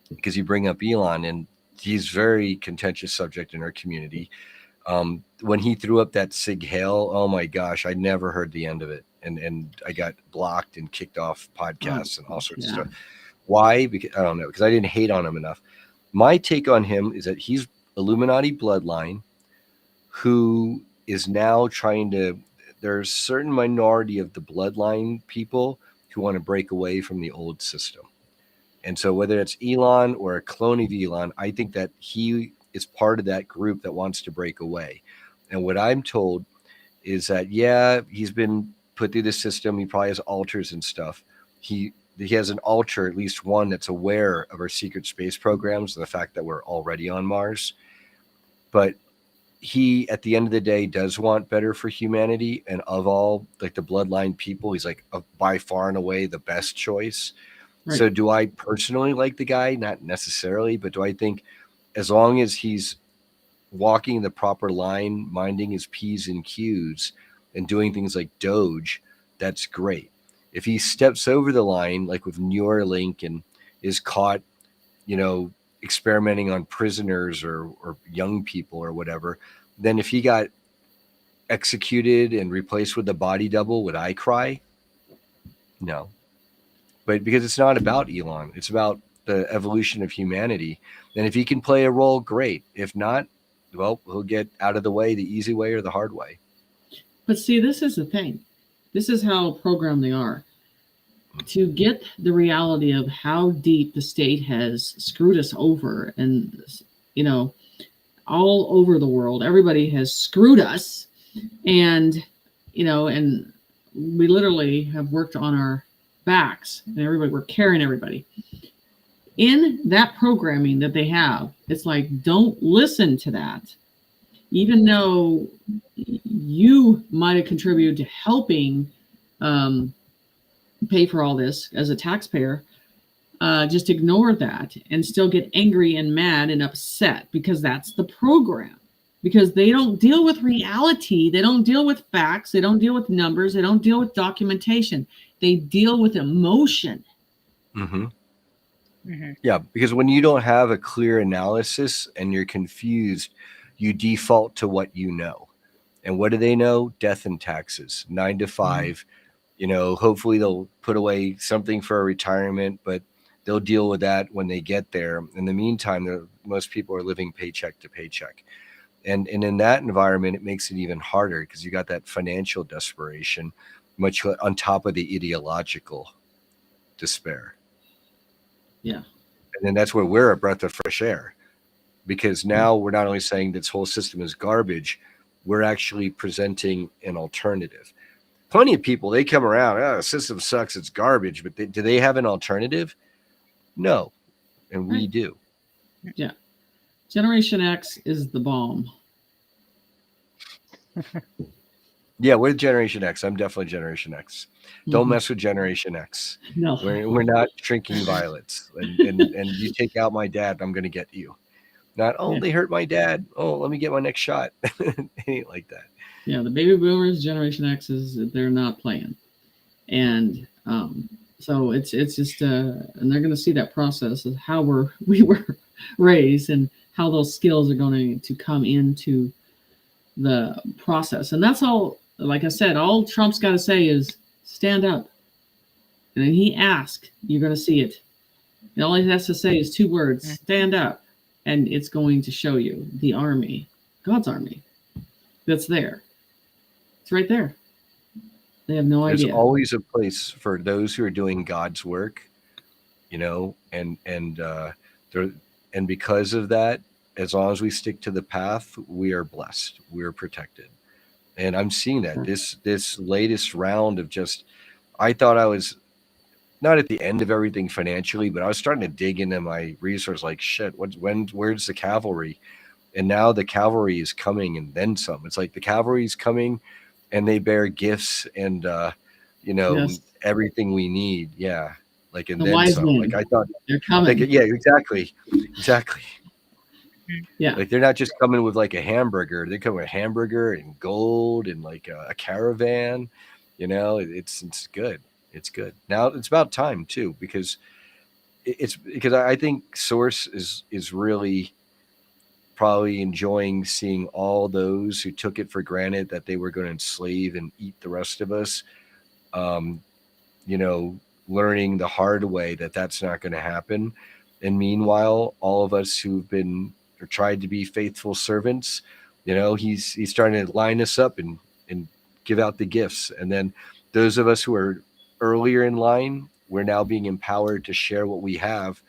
because you bring up Elon, and he's very contentious subject in our community. When he threw up that Sig Heil, oh my gosh, I never heard the end of it. And I got blocked and kicked off podcasts and all sorts of stuff. Why? Because I don't know, because I didn't hate on him enough. My take on him is that he's Illuminati bloodline who is now trying to, there's a certain minority of the bloodline people who want to break away from the old system. And so whether it's Elon or a clone of Elon, I think that he is part of that group that wants to break away. And what I'm told is that, he's been put through the system. He probably has alters and stuff. He has an alter, at least one, that's aware of our secret space programs and the fact that we're already on Mars. But he, at the end of the day, does want better for humanity. And of all, like, the bloodline people, he's like by far and away the best choice. Right. So do I personally like the guy? Not necessarily, but do I think as long as he's walking the proper line, minding his P's and Q's, and doing things like Doge, that's great. If he steps over the line, like with Neuralink, and is caught, experimenting on prisoners or young people or whatever, then if he got executed and replaced with a body double, would I cry? No. But because it's not about Elon, it's about the evolution of humanity. And if he can play a role, great. If not, well, he'll get out of the way the easy way or the hard way.
But see, this is the thing. This is how programmed they are. To get the reality of how deep the state has screwed us over, and, all over the world, everybody has screwed us. And, and we literally have worked on our backs, and we're carrying everybody. In that programming that they have, it's like, don't listen to that. Even though you might have contributed to helping pay for all this as a taxpayer, just ignore that and still get angry and mad and upset, because that's the program. Because they don't deal with reality. They don't deal with facts. They don't deal with numbers. They don't deal with documentation. They deal with emotion.
Mm-hmm. Mm-hmm. Yeah, because when you don't have a clear analysis and you're confused, you default to what you know. And what do they know? Death and taxes, 9 to 5. Mm-hmm. Hopefully they'll put away something for a retirement, but they'll deal with that when they get there. In the meantime, most people are living paycheck to paycheck. And in that environment, it makes it even harder because you got that financial desperation, much on top of the ideological despair.
Yeah.
And then that's where we're a breath of fresh air, because now we're not only saying this whole system is garbage, we're actually presenting an alternative. Plenty of people, they come around, the system sucks, it's garbage, but do they have an alternative? No. And we do.
Yeah. Generation X is the bomb.
Yeah, we're Generation X. I'm definitely Generation X. Don't mess with Generation X.
No,
we're not drinking violets. And you take out my dad, I'm going to get you. Not, they hurt my dad. Oh, let me get my next shot. It ain't like that.
Yeah, the baby boomers, Generation X's, they're not playing. And so it's just, and they're going to see that process of how we were raised and how those skills are going to come into the process. And that's all, like I said, all Trump's got to say is stand up. And then he asks, you're going to see it. And all he has to say is 2 words, stand up. And it's going to show you the army, God's army, that's there. It's right there. They have no
There's
idea.
always a place for those who are doing God's work, there, and because of that, as long as we stick to the path, we are blessed, we're protected. And I'm seeing that this latest round of just, I thought I was not at the end of everything financially, but I was starting to dig into my resource, like shit, where's the cavalry? And now the cavalry is coming and then some. It's like the cavalry is coming and they bear gifts and
Yes.
everything we need. Yeah. Like, and
The
then
wise
some.
men,
Like I thought,
they're coming.
yeah, exactly.
Yeah.
Like they're not just coming with like a hamburger. They come with a hamburger and gold and like a caravan. It's good. It's good. Now it's about time too, because it's because I think Source is really probably enjoying seeing all those who took it for granted that they were going to enslave and eat the rest of us. Um, Learning the hard way that that's not going to happen. And meanwhile, all of us who've been or tried to be faithful servants, he's starting to line us up and give out the gifts. And then those of us who are earlier in line, we're now being empowered to share what we have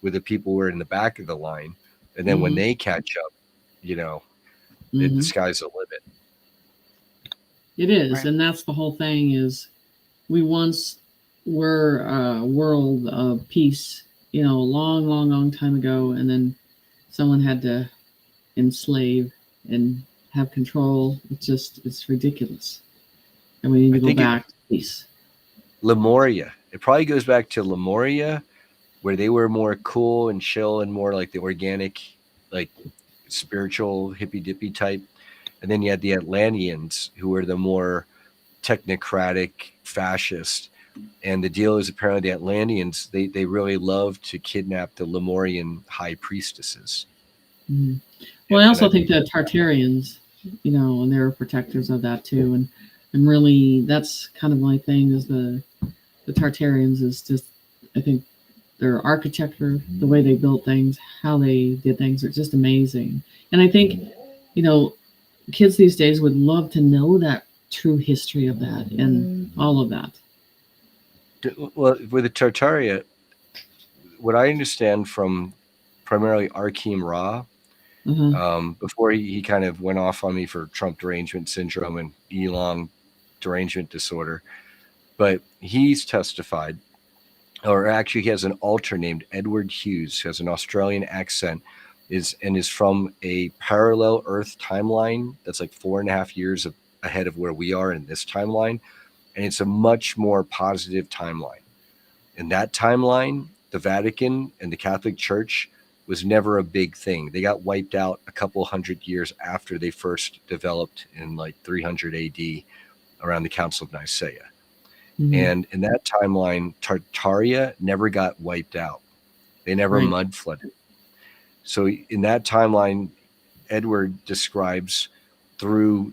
with the people who are in the back of the line. And then when they catch up, the sky's the limit.
It is.
Right.
And that's the whole thing is we once were a world of peace, a long time ago. And then someone had to enslave and have control. It's ridiculous. And we need to go back to peace.
Lemuria. It probably goes back to Lemuria, where they were more cool and chill and more like the organic, like spiritual hippy dippy type. And then you had the Atlanteans, who were the more technocratic fascist. And the deal is apparently the Atlanteans, they really love to kidnap the Lemurian high priestesses.
Well, I also think that Tartarians, and they were protectors of that too. And really, that's kind of my thing is the Tartarians is just, I think their architecture, the way they built things, how they did things are just amazing. And I think, kids these days would love to know that true history of that and all of that.
Well, with the Tartaria, what I understand from primarily Arkeem Ra, before he kind of went off on me for Trump derangement syndrome and Elon derangement disorder, but he's testified, or actually he has an alter named Edward Hughes, who has an Australian accent, is from a parallel Earth timeline that's like 4.5 years ahead of where we are in this timeline. And it's a much more positive timeline. In that timeline, the Vatican and the Catholic Church was never a big thing. They got wiped out a couple hundred years after they first developed in like 300 AD around the Council of Nicaea. And in that timeline, Tartaria never got wiped out. They never mud flooded. So in that timeline, Edward describes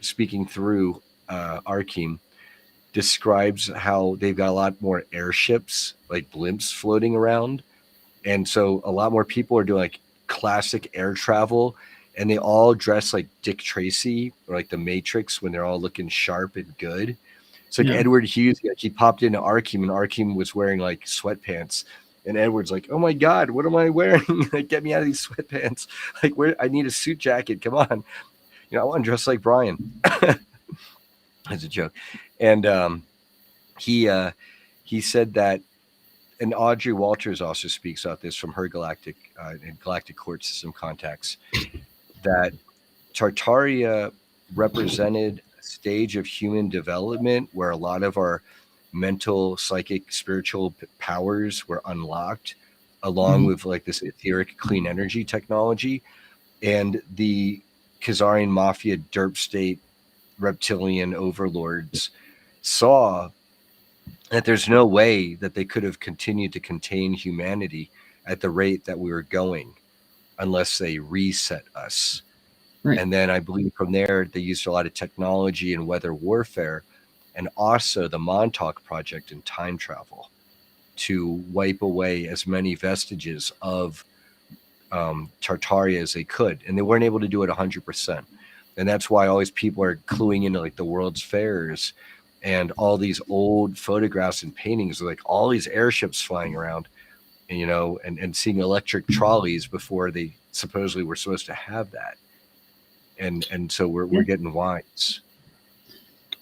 speaking through Arkeem, describes how they've got a lot more airships, like blimps floating around. And so a lot more people are doing like classic air travel, and they all dress like Dick Tracy or like the Matrix when they're all looking sharp and good. It's like Edward Hughes, he popped into Arkeem, and Arkeem was wearing like sweatpants. And Edward's like, "Oh my God, what am I wearing? Like, get me out of these sweatpants. Like, I need a suit jacket. Come on. I want to dress like Brian." As a joke. And he said that, and Audrey Walters also speaks about this from her galactic court system contacts, that Tartaria represented a stage of human development where a lot of our mental, psychic, spiritual powers were unlocked, along with like this etheric clean energy technology. And the Khazarian mafia, derp state, reptilian overlords saw that there's no way that they could have continued to contain humanity at the rate that we were going unless they reset us. And then I believe from there, they used a lot of technology and weather warfare, and also the Montauk Project and time travel to wipe away as many vestiges of Tartaria as they could. And they weren't able to do it 100%. And that's why all these people are cluing into like the World's Fairs and all these old photographs and paintings of like all these airships flying around, and, and seeing electric trolleys before they supposedly were supposed to have that. And so we're getting wise.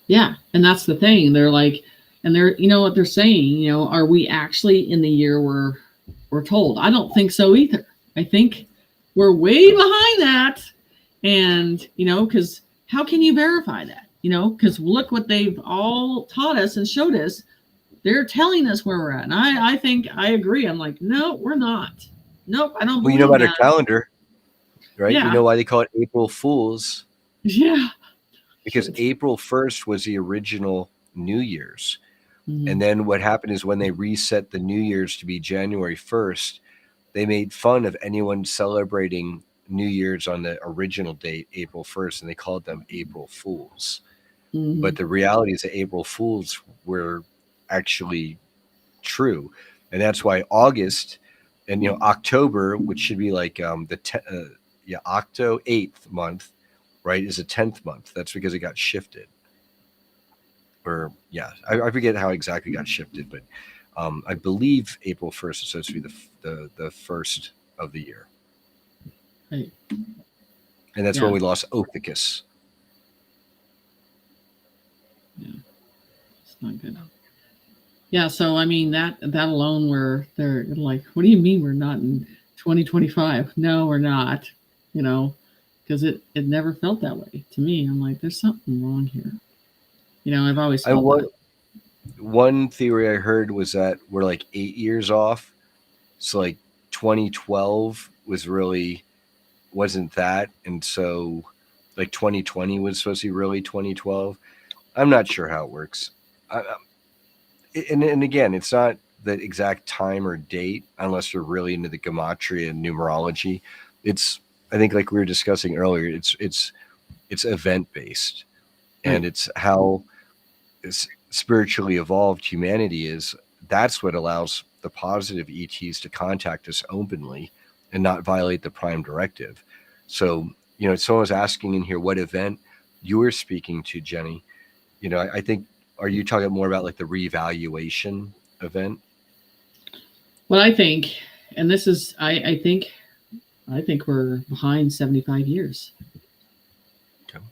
Yeah. And that's the thing. They're like, and they're, what they're saying, are we actually in the year we're told? I don't think so either. I think we're way behind that. And, because how can you verify that? Because look what they've all taught us and showed us. They're telling us where we're at. And I think I agree. I'm like, no, we're not. Nope, I don't believe
Well, about
that.
our calendar, right?
Yeah.
You know why they call it April Fools?
Yeah.
Because April 1st was the original New Year's.
Mm-hmm.
And then what happened is when they reset the New Year's to be January 1st, they made fun of anyone celebrating New Year's on the original date, April 1st, and they called them April Fools.
Mm-hmm.
But the reality is that April Fools were actually true. And that's why August and, October, which should be like Octo 8th month, right, is a 10th month. That's because it got shifted. Or, I forget how exactly got shifted, but I believe April 1st is supposed to be the first of the year.
Right.
And that's when we lost Ophicus.
Yeah. It's not good. Yeah, so I mean that alone, where they're like, what do you mean we're not in 2025? No, we're not, because it never felt that way to me. I'm like, there's something wrong here. I've always felt that.
One theory I heard was that we're like 8 years off. So like 2012 wasn't that. And so like 2020 was supposed to be really 2012. I'm not sure how it works. And again, it's not the exact time or date unless you're really into the gematria and numerology. I think like we were discussing earlier, it's event based, and it's how spiritually evolved humanity is. That's what allows the positive ETs to contact us openly and not violate the prime directive. So, someone was asking in here what event you were speaking to, Jenny. I think, are you talking more about like the reevaluation event?
Well, I think, and this is, I think we're behind 75 years.
Okay.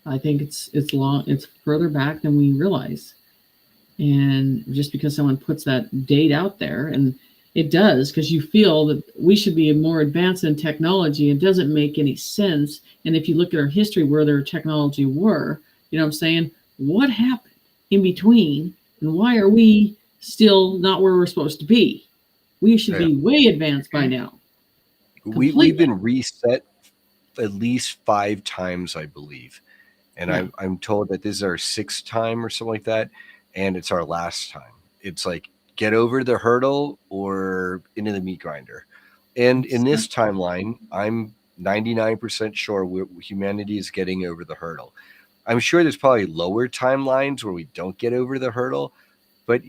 I think it's long, it's further back than we realize. And just because someone puts that date out there, and it does, because you feel that we should be more advanced in technology, it doesn't make any sense. And if you look at our history where their technology were, what I'm saying, what happened in between, and why are we still not where we're supposed to be? We should be way advanced by now.
We've been reset at least 5 times, I believe. And I'm told that this is our 6th time or something like that. And it's our last time. It's like, get over the hurdle or into the meat grinder. And in this timeline, I'm 99% sure humanity is getting over the hurdle. I'm sure there's probably lower timelines where we don't get over the hurdle. But,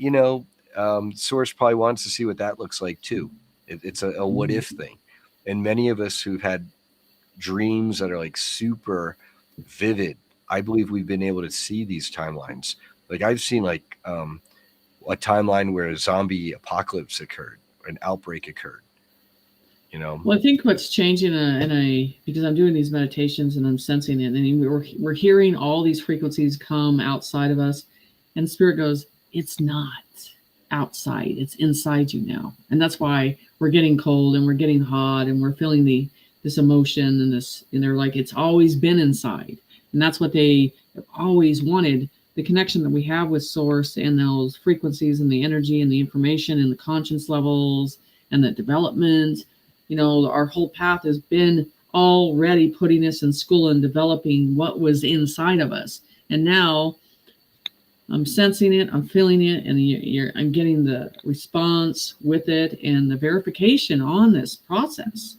Source probably wants to see what that looks like too. It's a what if thing. And many of us who've had dreams that are like super vivid, I believe we've been able to see these timelines. Like I've seen like a timeline where a zombie apocalypse occurred, an outbreak occurred.
Well, I think what's changing because I'm doing these meditations and I'm sensing it, and we're hearing all these frequencies come outside of us, and Spirit goes, it's not outside, it's inside you now. And that's why we're getting cold and we're getting hot and we're feeling this emotion and they're like, it's always been inside. And that's what they have always wanted. The connection that we have with Source and those frequencies and the energy and the information and the conscience levels and the development, our whole path has been already putting us in school and developing what was inside of us. And now I'm sensing it, I'm feeling it, and I'm getting the response with it and the verification on this process.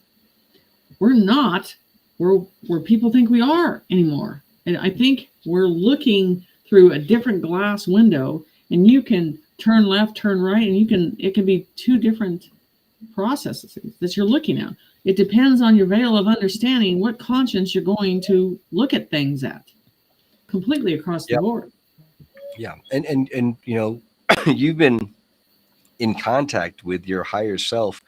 We're not where people think we are anymore. And I think we're looking through a different glass window, and you can turn left, turn right, and it can be 2 different processes that you're looking at. It depends on your veil of understanding what conscience you're going to look at things at, completely across the board.
Yeah. And you've been in contact with your higher self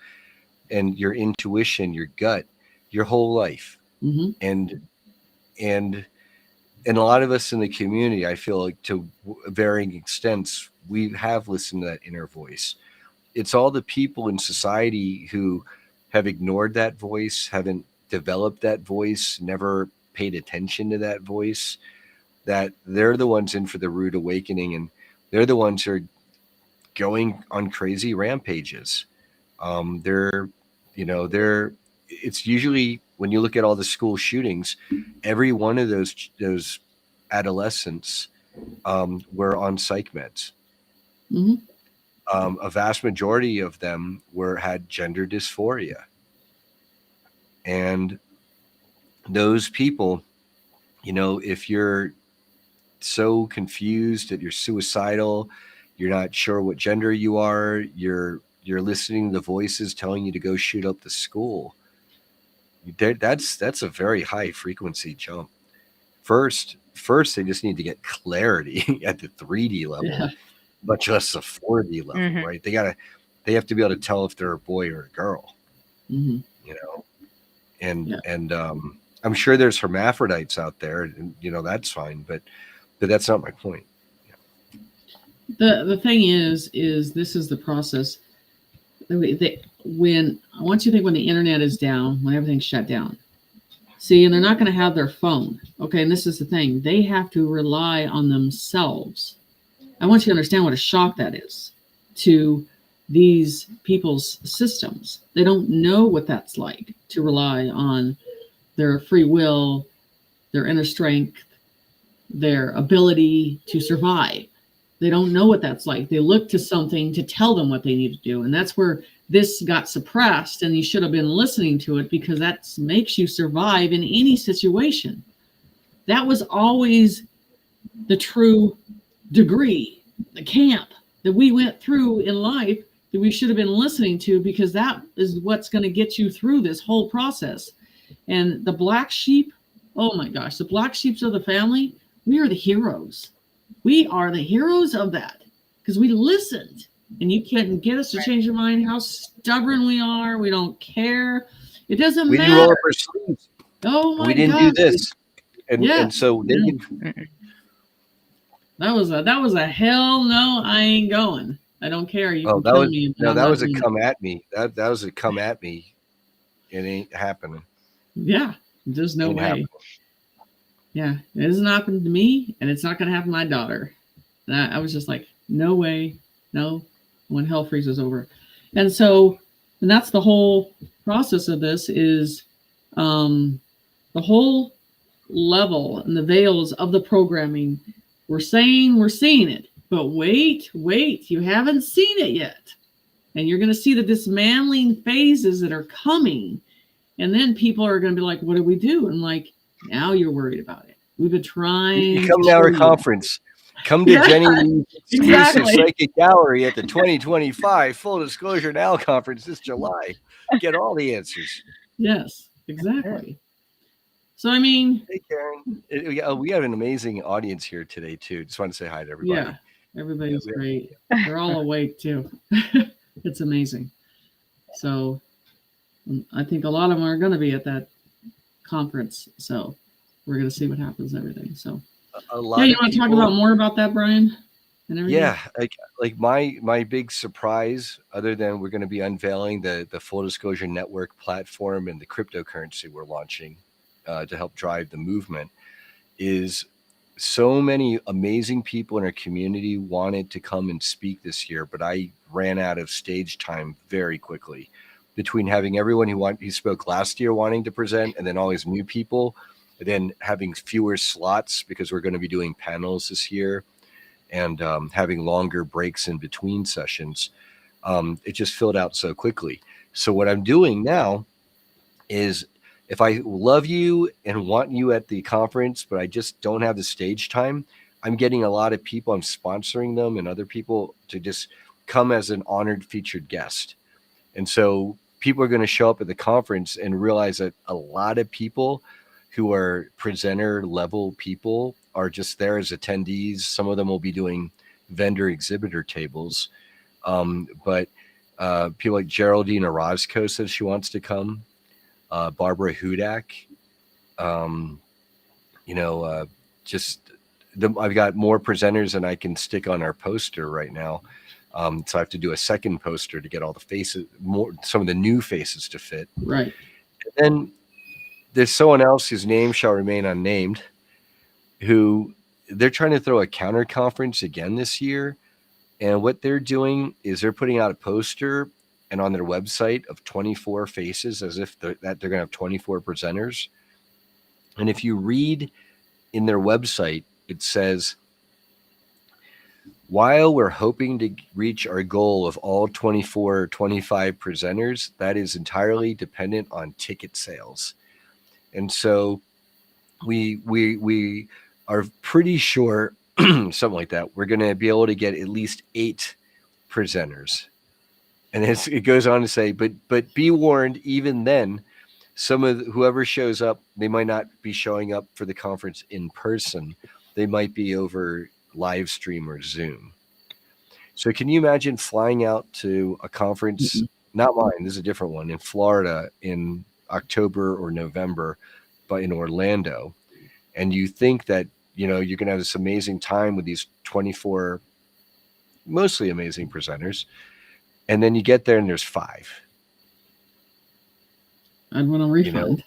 and your intuition, your gut, your whole life.
Hmm.
And and and a lot of us in the community, I feel like to varying extents, we have listened to that inner voice. It's all the people in society who have ignored that voice, haven't developed that voice, never paid attention to that voice, that they're the ones in for the rude awakening, and they're the ones who are going on crazy rampages. They're, they're. It's usually when you look at all the school shootings, every one of those adolescents were on psych meds.
Hmm.
A vast majority of them had gender dysphoria, and those people, if you're so confused that you're suicidal, you're not sure what gender you are, you're listening to the voices telling you to go shoot up the school. That's a very high frequency jump. First they just need to get clarity at the 3D level,
Yeah.
much less the 4D level,
Hmm.
right? They have to be able to tell if they're a boy or a girl,
Hmm.
you know. And
Yeah.
I'm sure there's hermaphrodites out there, and that's fine, but that's not my point.
The thing is this is the process. When I want you to think when the internet is down, when everything's shut down. See, and they're not going to have their phone. Okay, and this is the thing. They have to rely on themselves. I want you to understand what a shock that is to these people's systems. They don't know what that's like to rely on their free will, their inner strength, their ability to survive. They don't know what that's like. They look to something to tell them what they need to do. And that's where this got suppressed. And you should have been listening to it because that makes you survive in any situation. That was always the true degree, the camp that we went through in life that we should have been listening to because that is what's going to get you through this whole process. And the black sheep, oh my gosh, the black sheeps of the family, we are the heroes. We are the heroes of that because we listened. And you can't get us to change your mind how stubborn we are. We don't care. It doesn't
We didn't roll
matter.
up our sleeves.
Oh my
We didn't
God.
do this. And
Yeah.
and so they
Yeah.
can,
That was a hell no, I ain't going. I don't care. You
oh,
can
that
kill
was
me.
no,
I'm
that
not
was a
doing it.
come at me. That was a come at me. It ain't happening.
Yeah. There's no
Ain't
way.
happening.
Yeah. It hasn't happened to me and it's not gonna happen to my daughter. And I was just like, no way, no, when hell freezes over. And so, and that's the whole process of this is the whole level and the veils of the programming. We're saying we're seeing it, but wait, you haven't seen it yet. And you're going to see the dismantling phases that are coming. And then people are going to be like, what do we do? And like, now you're worried about it. We've been trying
You
to
come to
show
our
you.
conference. Come to
Yeah,
Jenny's exclusive
exactly.
psychic gallery at the 2025 Full Disclosure Now conference this July. Get all the answers.
Yes, exactly. So, I mean,
Hey, Karen. We have an amazing audience here today, too. Just want to say hi to everybody.
yeah, everybody's
Yeah,
great. They're all awake too. It's amazing. So, I think a lot of them are going to be at that conference. So, we're going to see what happens and everything. So,
A
yeah,
lot
you
of
want to talk
people.
about more about that, Brian? And everything?
Yeah, like my big surprise, other than we're going to be unveiling the Full Disclosure Network platform and the cryptocurrency we're launching to help drive the movement, is so many amazing people in our community wanted to come and speak this year, but I ran out of stage time very quickly. Between having everyone who spoke last year wanting to present, and then all these new people, and then having fewer slots because we're going to be doing panels this year and having longer breaks in between sessions, it just filled out so quickly. So what I'm doing now is, if I love you and want you at the conference, but I just don't have the stage time, I'm getting a lot of people, I'm sponsoring them and other people to just come as an honored featured guest. And so people are going to show up at the conference and realize that a lot of people who are presenter level people are just there as attendees. Some of them will be doing vendor exhibitor tables. But people like Geraldine Orozco says she wants to come. Barbara Hudak. I've got more presenters than I can stick on our poster right now. So I have to do a second poster to get all the faces, some of the new faces to fit.
Right.
And then there's someone else whose name shall remain unnamed, who they're trying to throw a counter conference again this year. And what they're doing is they're putting out a poster and on their website of 24 faces, as if they're going to have 24 presenters. And if you read in their website, it says, while we're hoping to reach our goal of all 24 or 25 presenters, that is entirely dependent on ticket sales. And so we are pretty sure, something like that, we're going to be able to get at least 8 presenters. And it goes on to say, but be warned, even then, some of whoever shows up, they might not be showing up for the conference in person. They might be over live stream or Zoom. So can you imagine flying out to a conference, not mine, this is a different one, in Florida in October or November, but in Orlando, and you think that, you're going to have this amazing time with these 24 mostly amazing presenters, and then you get there and there's 5.
I'd want a refund.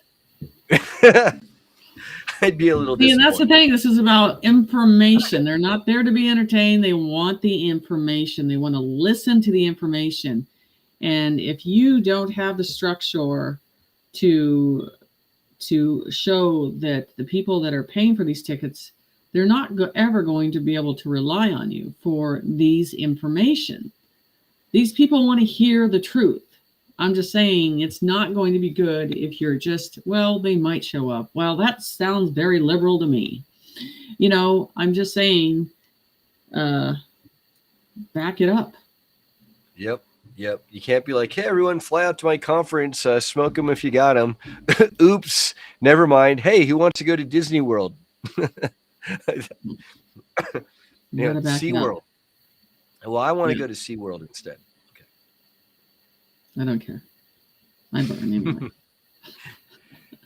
I'd be a little
See,
disappointed.
and that's the thing. This is about information. They're not there to be entertained. They want the information. They want to listen to the information. And if you don't have the structure to show that the people that are paying for these tickets, they're not ever going to be able to rely on you for these information. These people want to hear the truth. I'm just saying it's not going to be good if you're just, well, they might show up. Well, that sounds very liberal to me. I'm just saying, back it up.
Yep. You can't be like, hey, everyone, fly out to my conference, smoke them if you got them. Oops, never mind. Hey, who wants to go to Disney World? SeaWorld. Well, I want to go to SeaWorld instead.
I don't care. I burn anyway.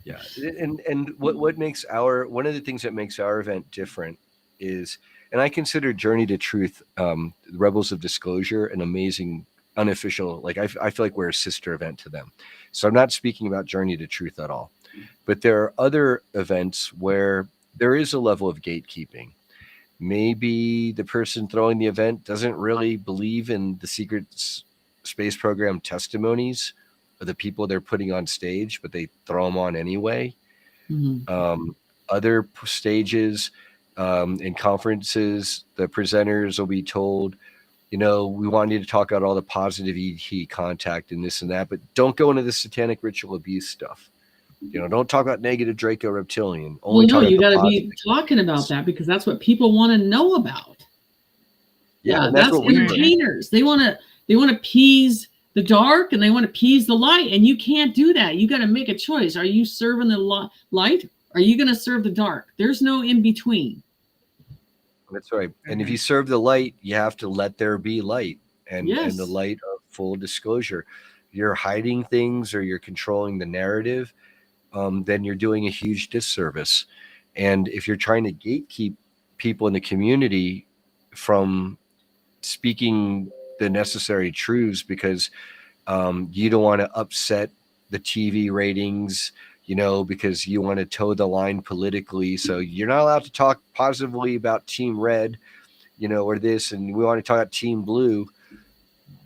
Yeah, and what makes one of the things that makes our event different is, and I consider Journey to Truth, Rebels of Disclosure, an amazing unofficial, like I feel like we're a sister event to them. So I'm not speaking about Journey to Truth at all, but there are other events where there is a level of gatekeeping. Maybe the person throwing the event doesn't really believe in the secret space program testimonies of the people they're putting on stage, but they throw them on anyway. Other stages in conferences, the presenters will be told, we want you to talk about all the positive ET contact and this and that, but don't go into the satanic ritual abuse stuff. Don't talk about negative Draco reptilian.
You got to be talking about that because that's what people want to know about. Yeah, that's what entertainers. They want to appease the dark and they want to appease the light, and you can't do that. You got to make a choice. Are you serving the light? Are you going to serve the dark? There's no in between.
That's right. And if you serve the light, you have to let there be light and the light of full disclosure. If you're hiding things or you're controlling the narrative, then you're doing a huge disservice. And if you're trying to gatekeep people in the community from speaking the necessary truths because you don't want to upset the TV ratings, because you want to toe the line politically. So you're not allowed to talk positively about Team Red, or this, and we want to talk about Team Blue.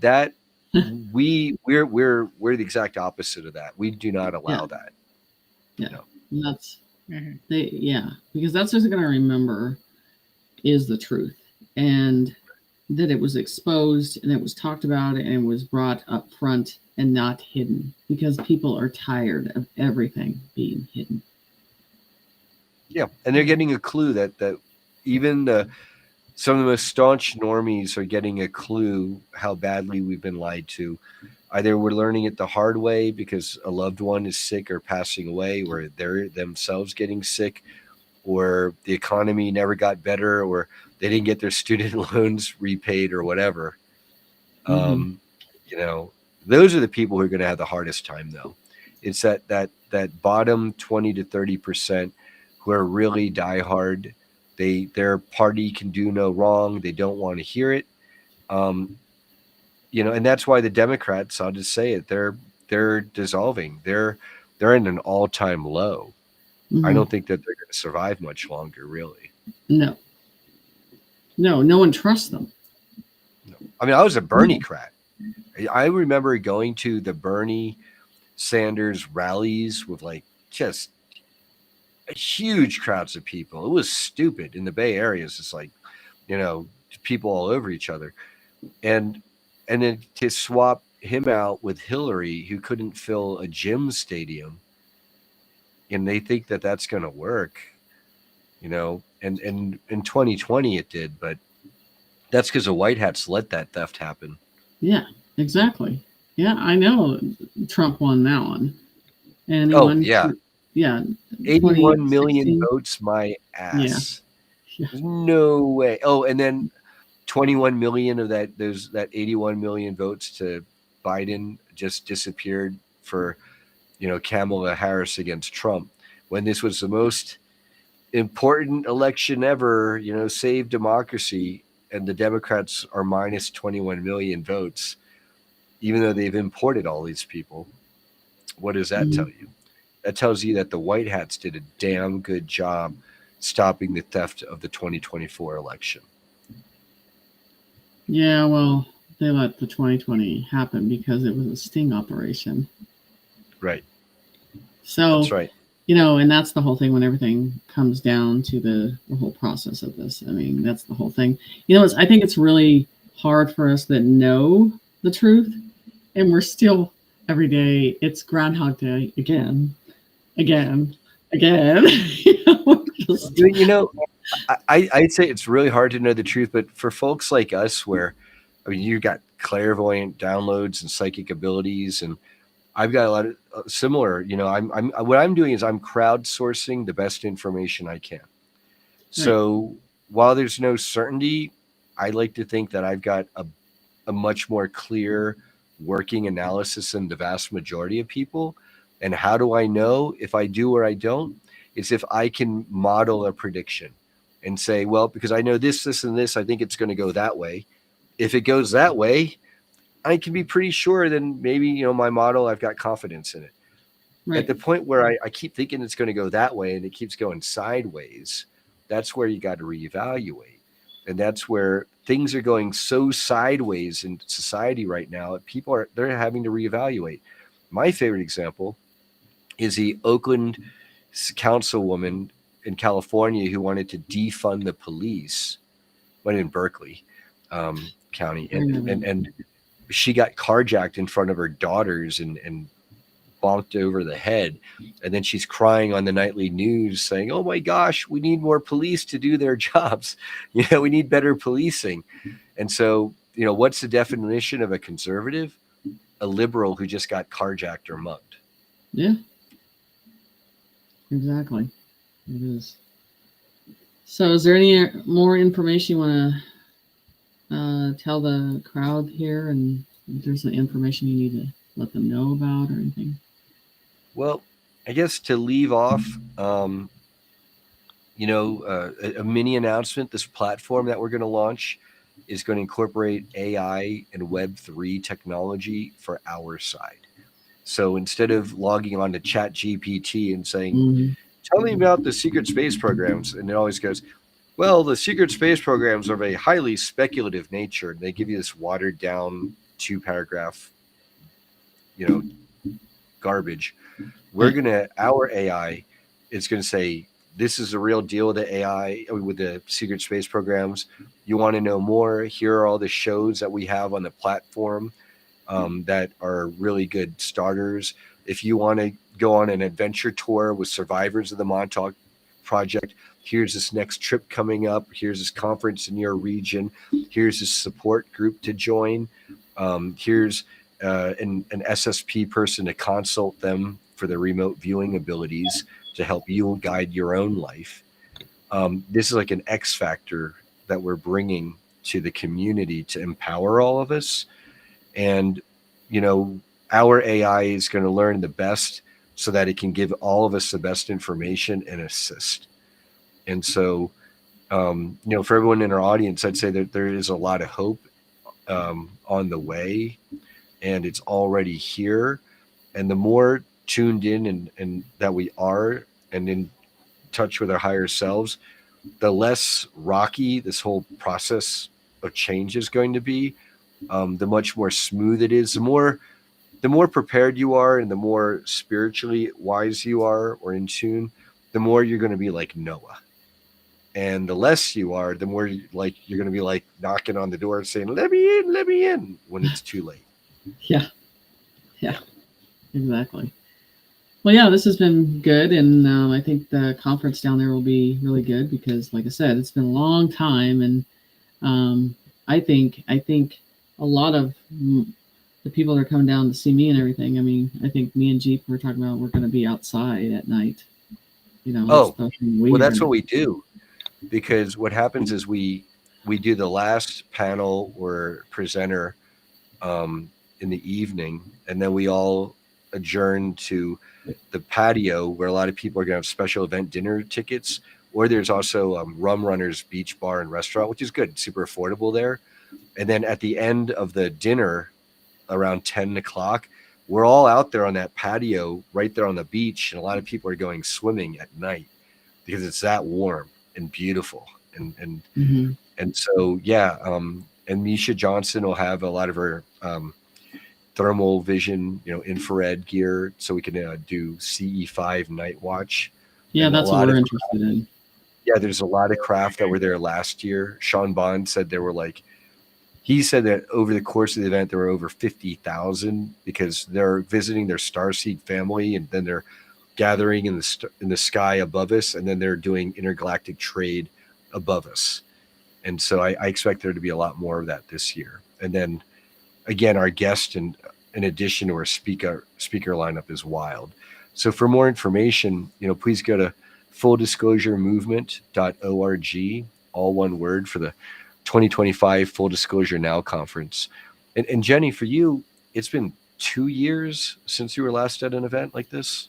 That we're the exact opposite of that. We do not allow that.
Yeah, that's because that's what they're going to remember is the truth, and that it was exposed and it was talked about and it was brought up front and not hidden, because people are tired of everything being hidden.
Yeah, and they're getting a clue that even some of the most staunch normies are getting a clue how badly we've been lied to. Either we're learning it the hard way because a loved one is sick or passing away, or they're themselves getting sick, or the economy never got better, or they didn't get their student loans repaid or whatever.
Mhm.
You know, those are the people who are going to have the hardest time, though. It's that bottom 20 to 30% who are really diehard. Their party can do no wrong. They don't want to hear it. Um, and that's why the Democrats, I'll just say it, they're dissolving. They're in an all-time low. I
Mhm.
don't think that they're going to survive much longer, really.
No. No one trusts them.
No. I mean, I was a Bernie
No.
crat. I remember going to the Bernie Sanders rallies with like just huge crowds of people. It was stupid. In the Bay Area, it's just like, people all over each other. And then to swap him out with Hillary, who couldn't fill a gym stadium, and they think that that's going to work, and in 2020 it did, but that's because the White Hats let that theft happen.
Yeah, exactly. Yeah, I know Trump won that one. And he
Oh,
won,
yeah.
yeah,
81 million
2016.
votes, my
Yeah.
ass.
Yeah.
No way. Oh, and then 21 million of that 81 million votes to Biden just disappeared for, Kamala Harris against Trump, when this was the most important election ever, save democracy, and the Democrats are minus 21 million votes, even though they've imported all these people. What does that tell
Mhm.
you? That tells you that the White Hats did a damn good job stopping the theft of the 2024 election.
Yeah, well, they let the 2020 happen because it was a sting operation.
Right.
So,
That's right.
and that's the whole thing when everything comes down to the whole process of this. I mean, that's the whole thing. I think it's really hard for us that know the truth, and we're still every day, it's Groundhog Day again, again, again. Just,
I'd say it's really hard to know the truth, but for folks like us, where, I mean, you got clairvoyant downloads and psychic abilities, and I've got a lot of similar. I'm what I'm doing is I'm crowdsourcing the best information I can.
right,
So while there's no certainty, I like to think that I've got a much more clear working analysis than the vast majority of people. And how do I know if I do or I don't? It's if I can model a prediction and say, well, because I know this, and this, I think it's going to go that way. If it goes that way, I can be pretty sure then maybe, my model, I've got confidence in it. At
right.
the point where I keep thinking it's going to go that way and it keeps going sideways, that's where you got to reevaluate. And that's where things are going so sideways in society right now. They're having to reevaluate. My favorite example is the Oakland councilwoman in California who wanted to defund the police, went in Berkeley County,
I remember that.
and she got carjacked in front of her daughters and bonked over the head. And then she's crying on the nightly news saying, oh my gosh, we need more police to do their jobs. We need better policing. And so, what's the definition of a conservative? A liberal who just got carjacked or mugged.
Yeah, exactly. It is. So, is there any more information you want to tell the crowd here? And if there's any information you need to let them know about or anything?
Well, I guess to leave off, a mini announcement. This platform that we're going to launch is going to incorporate AI and Web3 technology for our side. So instead of logging on to ChatGPT and saying,
Mhm.
tell me about the secret space programs, and it always goes, well, the secret space programs are of a highly speculative nature. And they give you this watered down 2-paragraph, garbage. Our AI is going to say, this is the real deal with the AI, with the secret space programs. You want to know more? Here are all the shows that we have on the platform that are really good starters. If you want to go on an adventure tour with survivors of the Montauk Project, here's this next trip coming up. Here's this conference in your region. Here's this support group to join. Here's an SSP person to consult them for their remote viewing abilities to help you guide your own life. This is like an X factor that we're bringing to the community to empower all of us. And, you know, our AI is going to learn the best so that it can give all of us the best information and assist. And so, you know, for everyone in our audience, I'd say that there is a lot of hope on the way, and it's already here. And the more tuned in and that we are and in touch with our higher selves, the less rocky this whole process of change is going to be. The much more smooth it is, the more prepared you are and the more spiritually wise you are or in tune, the more you're going to be like Noah. And the less you are, the more like you're going to be like knocking on the door and saying, let me in when it's too late.
Yeah, exactly. Well, yeah, this has been good, and I think the conference down there will be really good because, like I said, it's been a long time, and I think a lot of the people that are coming down to see me and everything. I mean, I think me and Jeep were talking about we're going to be outside at night. You know,
well, that's what we do, because what happens is we do the last panel or presenter in the evening, and then we all adjourn to the patio where a lot of people are going to have special event dinner tickets, or there's also Rum Runners Beach Bar and Restaurant, which is good, super affordable there. And then at the end of the dinner around 10 o'clock, we're all out there on that patio right there on the beach, and a lot of people are going swimming at night because it's that warm and beautiful. And so yeah, and Misha Johnson will have a lot of her thermal vision, you know, infrared gear, so we can do CE5 night watch.
Yeah, that's what we're interested in.
Yeah, there's a lot of craft that were there last year. Sean Bond said there were he said that over the course of the event, there were over 50,000 because they're visiting their starseed family, and then they're gathering in the sky above us, and then they're doing intergalactic trade above us. And so I expect there to be a lot more of that this year. And then again, our guest in addition to our speaker lineup is wild. So for more information, you know, please go to fulldisclosuremovement.org, all one word, for the 2025 Full Disclosure Now conference. And Jenny, for you, it's been 2 years since you were last at an event like this.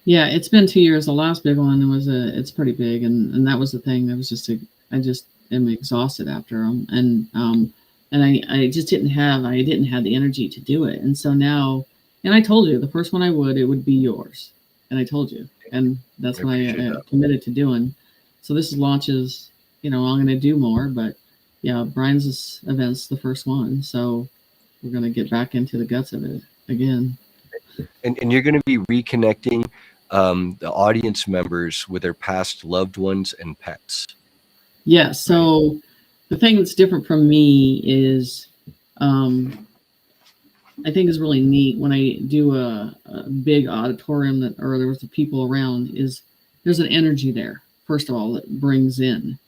Yeah, it's been 2 years. The last big one it's pretty big, and that was the thing. I just am exhausted after them, and I just didn't have the energy to do it. And so now, and I told you the first one it would be yours, and I told you, and that's what I committed to doing. So this launches, you know, I'm going to do more, but yeah, Brian's event's the first one, so we're going to get back into the guts of it again.
And you're going to be reconnecting the audience members with their past loved ones and pets.
Yeah, so the thing that's different from me is I think is really neat when I do a big auditorium or there was the people around, is there's an energy there, first of all, that brings in.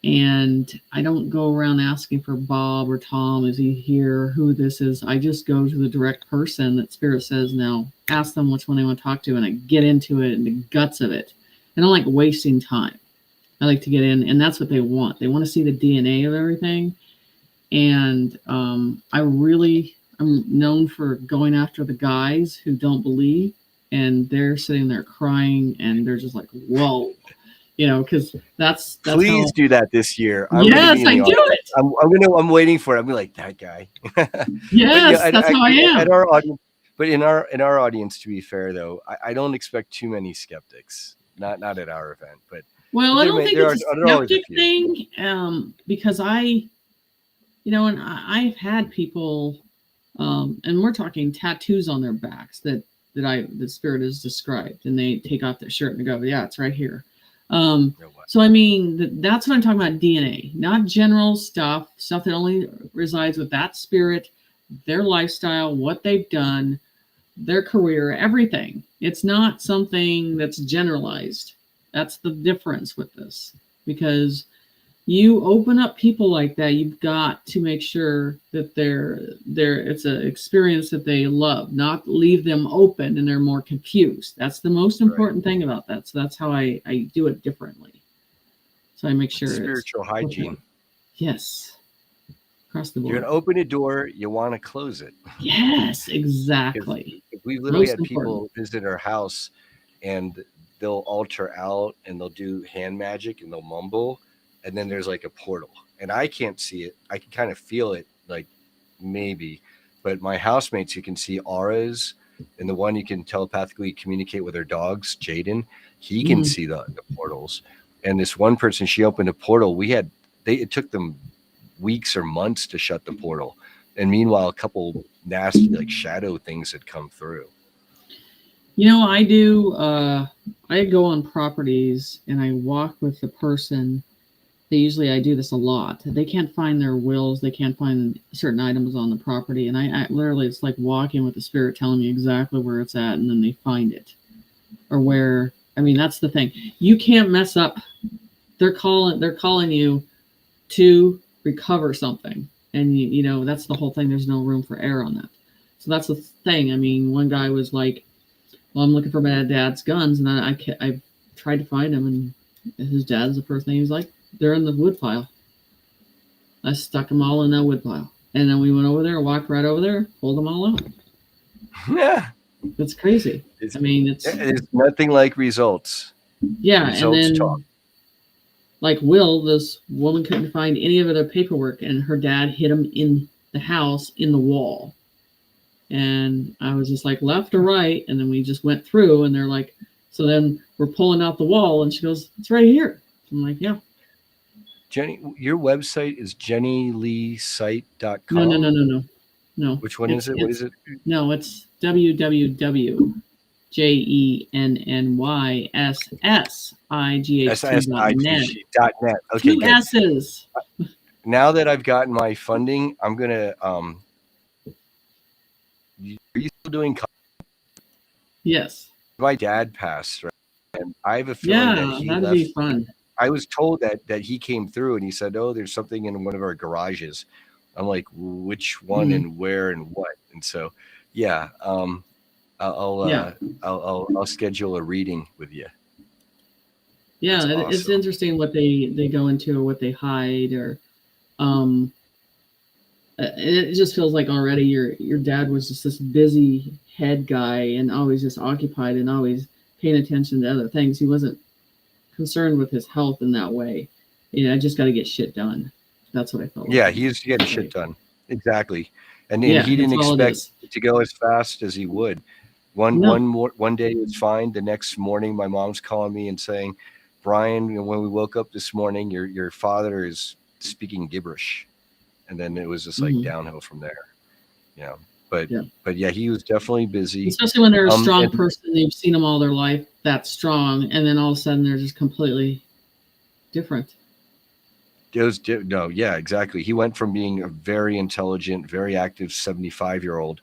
And I don't go around asking for Bob or Tom, is he here, who this is. I just go to the direct person that Spirit says, now ask them which one they want to talk to, and I get into it and the guts of it. I don't like wasting time. I like to get in, and that's what they want. They want to see the DNA of everything. And I'm known for going after the guys who don't believe, and they're sitting there crying, and they're just like, whoa. You know, because that's
please do that this year.
Yes, I do it.
I'm waiting for it. I'm like that guy.
Yes, that's how I am.
At our audience, but in our audience, to be fair though, I don't expect too many skeptics. Not at our event, but
I don't think it's a skeptic thing. Because and I've had people, and we're talking tattoos on their backs that the Spirit has described, and they take off their shirt and go, yeah, it's right here. So I mean, that's what I'm talking about, DNA, not general stuff that only resides with that spirit, their lifestyle, what they've done, their career, everything. It's not something that's generalized. That's the difference with this, because you open up people like that, you've got to make sure that it's an experience that they love, not leave them open and they're more confused. That's the most important thing about that. So that's how I do it differently. So I make sure
Spiritual hygiene.
Yes. Across the board.
You're going to open a door, you want to close it.
Yes, exactly.
We literally
Most
had people visit our house and they'll alter out and they'll do hand magic and they'll mumble. And then there's like a portal and I can't see it. I can kind of feel it, like maybe, but my housemates, you can see auras, and the one you can telepathically communicate with their dogs, Jaden, he can see the portals. And this one person, she opened a portal. It took them weeks or months to shut the portal. And meanwhile, a couple nasty like shadow things had come through.
I go on properties and I walk with the person. I do this a lot. They can't find their wills. They can't find certain items on the property. And I literally, it's like walking with the spirit telling me exactly where it's at. And then they find it or that's the thing. You can't mess up. They're calling you to recover something. And that's the whole thing. There's no room for error on that. So that's the thing. One guy was like, well, I'm looking for my dad's guns. And I tried to find him, and his dad's the first thing he was like, they're in the wood pile. I stuck them all in that wood pile. And then we went over there, walked right over there, pulled them all out.
Yeah.
It's crazy.
It's nothing like results.
Yeah.
Results
and then,
talk.
Like Will, this woman couldn't find any of the paperwork, and her dad hid them in the house, in the wall. And I was just like, left or right? And then we just went through, and they're like, so then we're pulling out the wall, and she goes, it's right here. I'm like, yeah.
Jenny, your website is jennyssight.com.
No.
Which one is it? What is it?
No, it's www.jennyssight.net.
Okay,
Two S's.
Now that I've gotten my funding, I'm gonna. Are you still doing?
Yes.
My dad passed, right? And I have a feeling that he
that'd
left.
Be fun.
I was told that he came through and he said, "Oh, there's something in one of our garages." I'm like, which one and where and what? And so, yeah, I'll schedule a reading with you.
Yeah, awesome. It's interesting what they go into or what they hide, or it just feels like already your dad was just this busy head guy and always just occupied and always paying attention to other things. He wasn't concerned with his health in that way. I just got to get shit done. That's what I felt.
Yeah, he used to get shit done. Exactly. And he didn't expect to go as fast as he would. One day it was fine. The next morning, my mom's calling me and saying, Brian, when we woke up this morning, your father is speaking gibberish. And then it was just like downhill from there. But yeah, he was definitely busy.
Especially when they're a strong person, you've seen them all their life, that strong, and then all of a sudden they're just completely different.
Yeah, exactly. He went from being a very intelligent, very active 75-year-old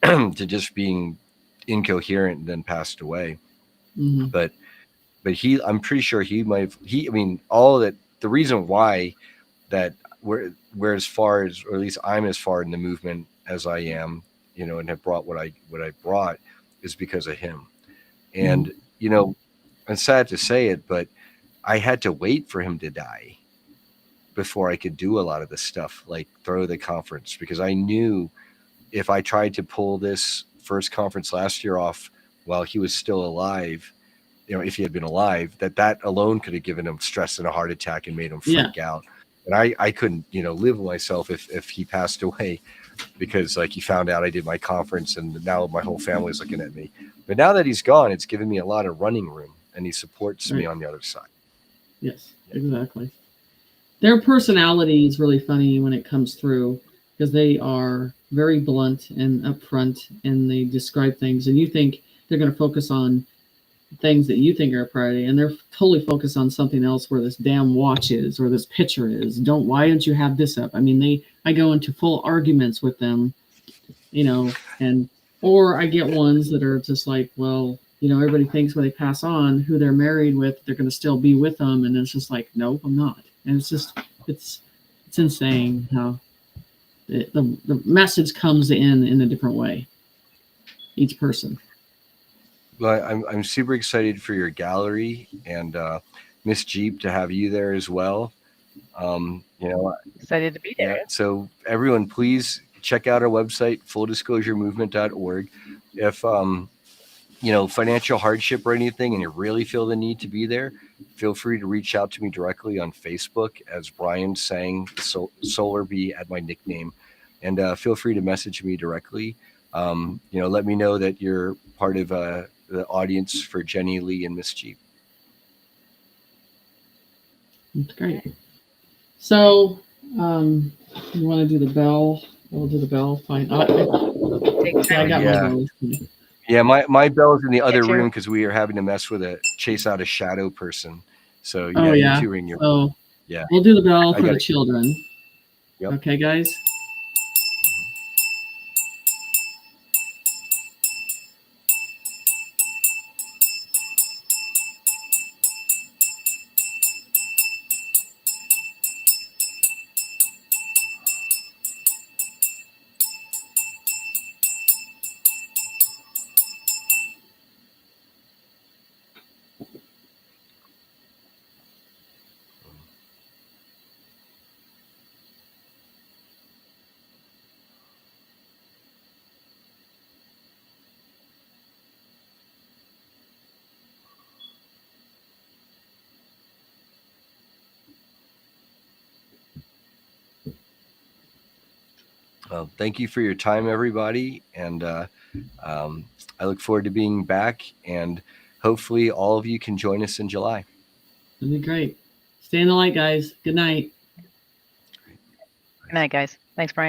to just being incoherent and then passed away.
Mm-hmm.
But I'm pretty sure all that, the reason why that we're as far as, or at least I'm as far in the movement as I am, and have brought what I brought is because of him. And, it's sad to say it, but I had to wait for him to die before I could do a lot of this stuff, like throw the conference, because I knew if I tried to pull this first conference last year off while he was still alive, if he had been alive, that alone could have given him stress and a heart attack and made him freak out. And I couldn't, live with myself if he passed away, because like he found out I did my conference and now my whole family's looking at me. But now that he's gone, it's given me a lot of running room, and he supports me on the other side.
Yes, exactly. Their personality is really funny when it comes through, because they are very blunt and upfront, and they describe things, and you think they're going to focus on things that you think are a priority, and they're totally focused on something else, where this damn watch is or this picture is. Why don't you have this up? I go into full arguments with them, or I get ones that are just like, well, everybody thinks when they pass on who they're married with, they're going to still be with them, and it's just like, no, I'm not. And it's just, it's insane how the message comes in a different way, each person.
Well, I'm super excited for your gallery, and Miss Jeep, to have you there as well. You know,
Excited to be there.
yeah. So everyone, please check out our website, fulldisclosuremovement.org. If you know, financial hardship or anything, and you really feel the need to be there, feel free to reach out to me directly on Facebook as Brian Tseng Solar Bee at my nickname, and feel free to message me directly. You know, let me know that you're part of the audience for Jenny, Lee, and Miss Jeep.
That's great. So, you want to do the bell? We'll do the bell. Fine.
Take
Yeah, I got
Yeah.
my bells.
Yeah, my bell's in the other
Get your-
room because we are having to mess with chase out a shadow person. So yeah,
Oh,
you
yeah.
two ring your
So,
yeah.
we'll do the bell
I
for
got
the
it.
children.
Yep.
Okay, guys?
Thank you for your time, everybody, and I look forward to being back, and hopefully all of you can join us in July.
That'd be great. Stay in the light, guys. Good night.
Good night, guys. Thanks, Brian.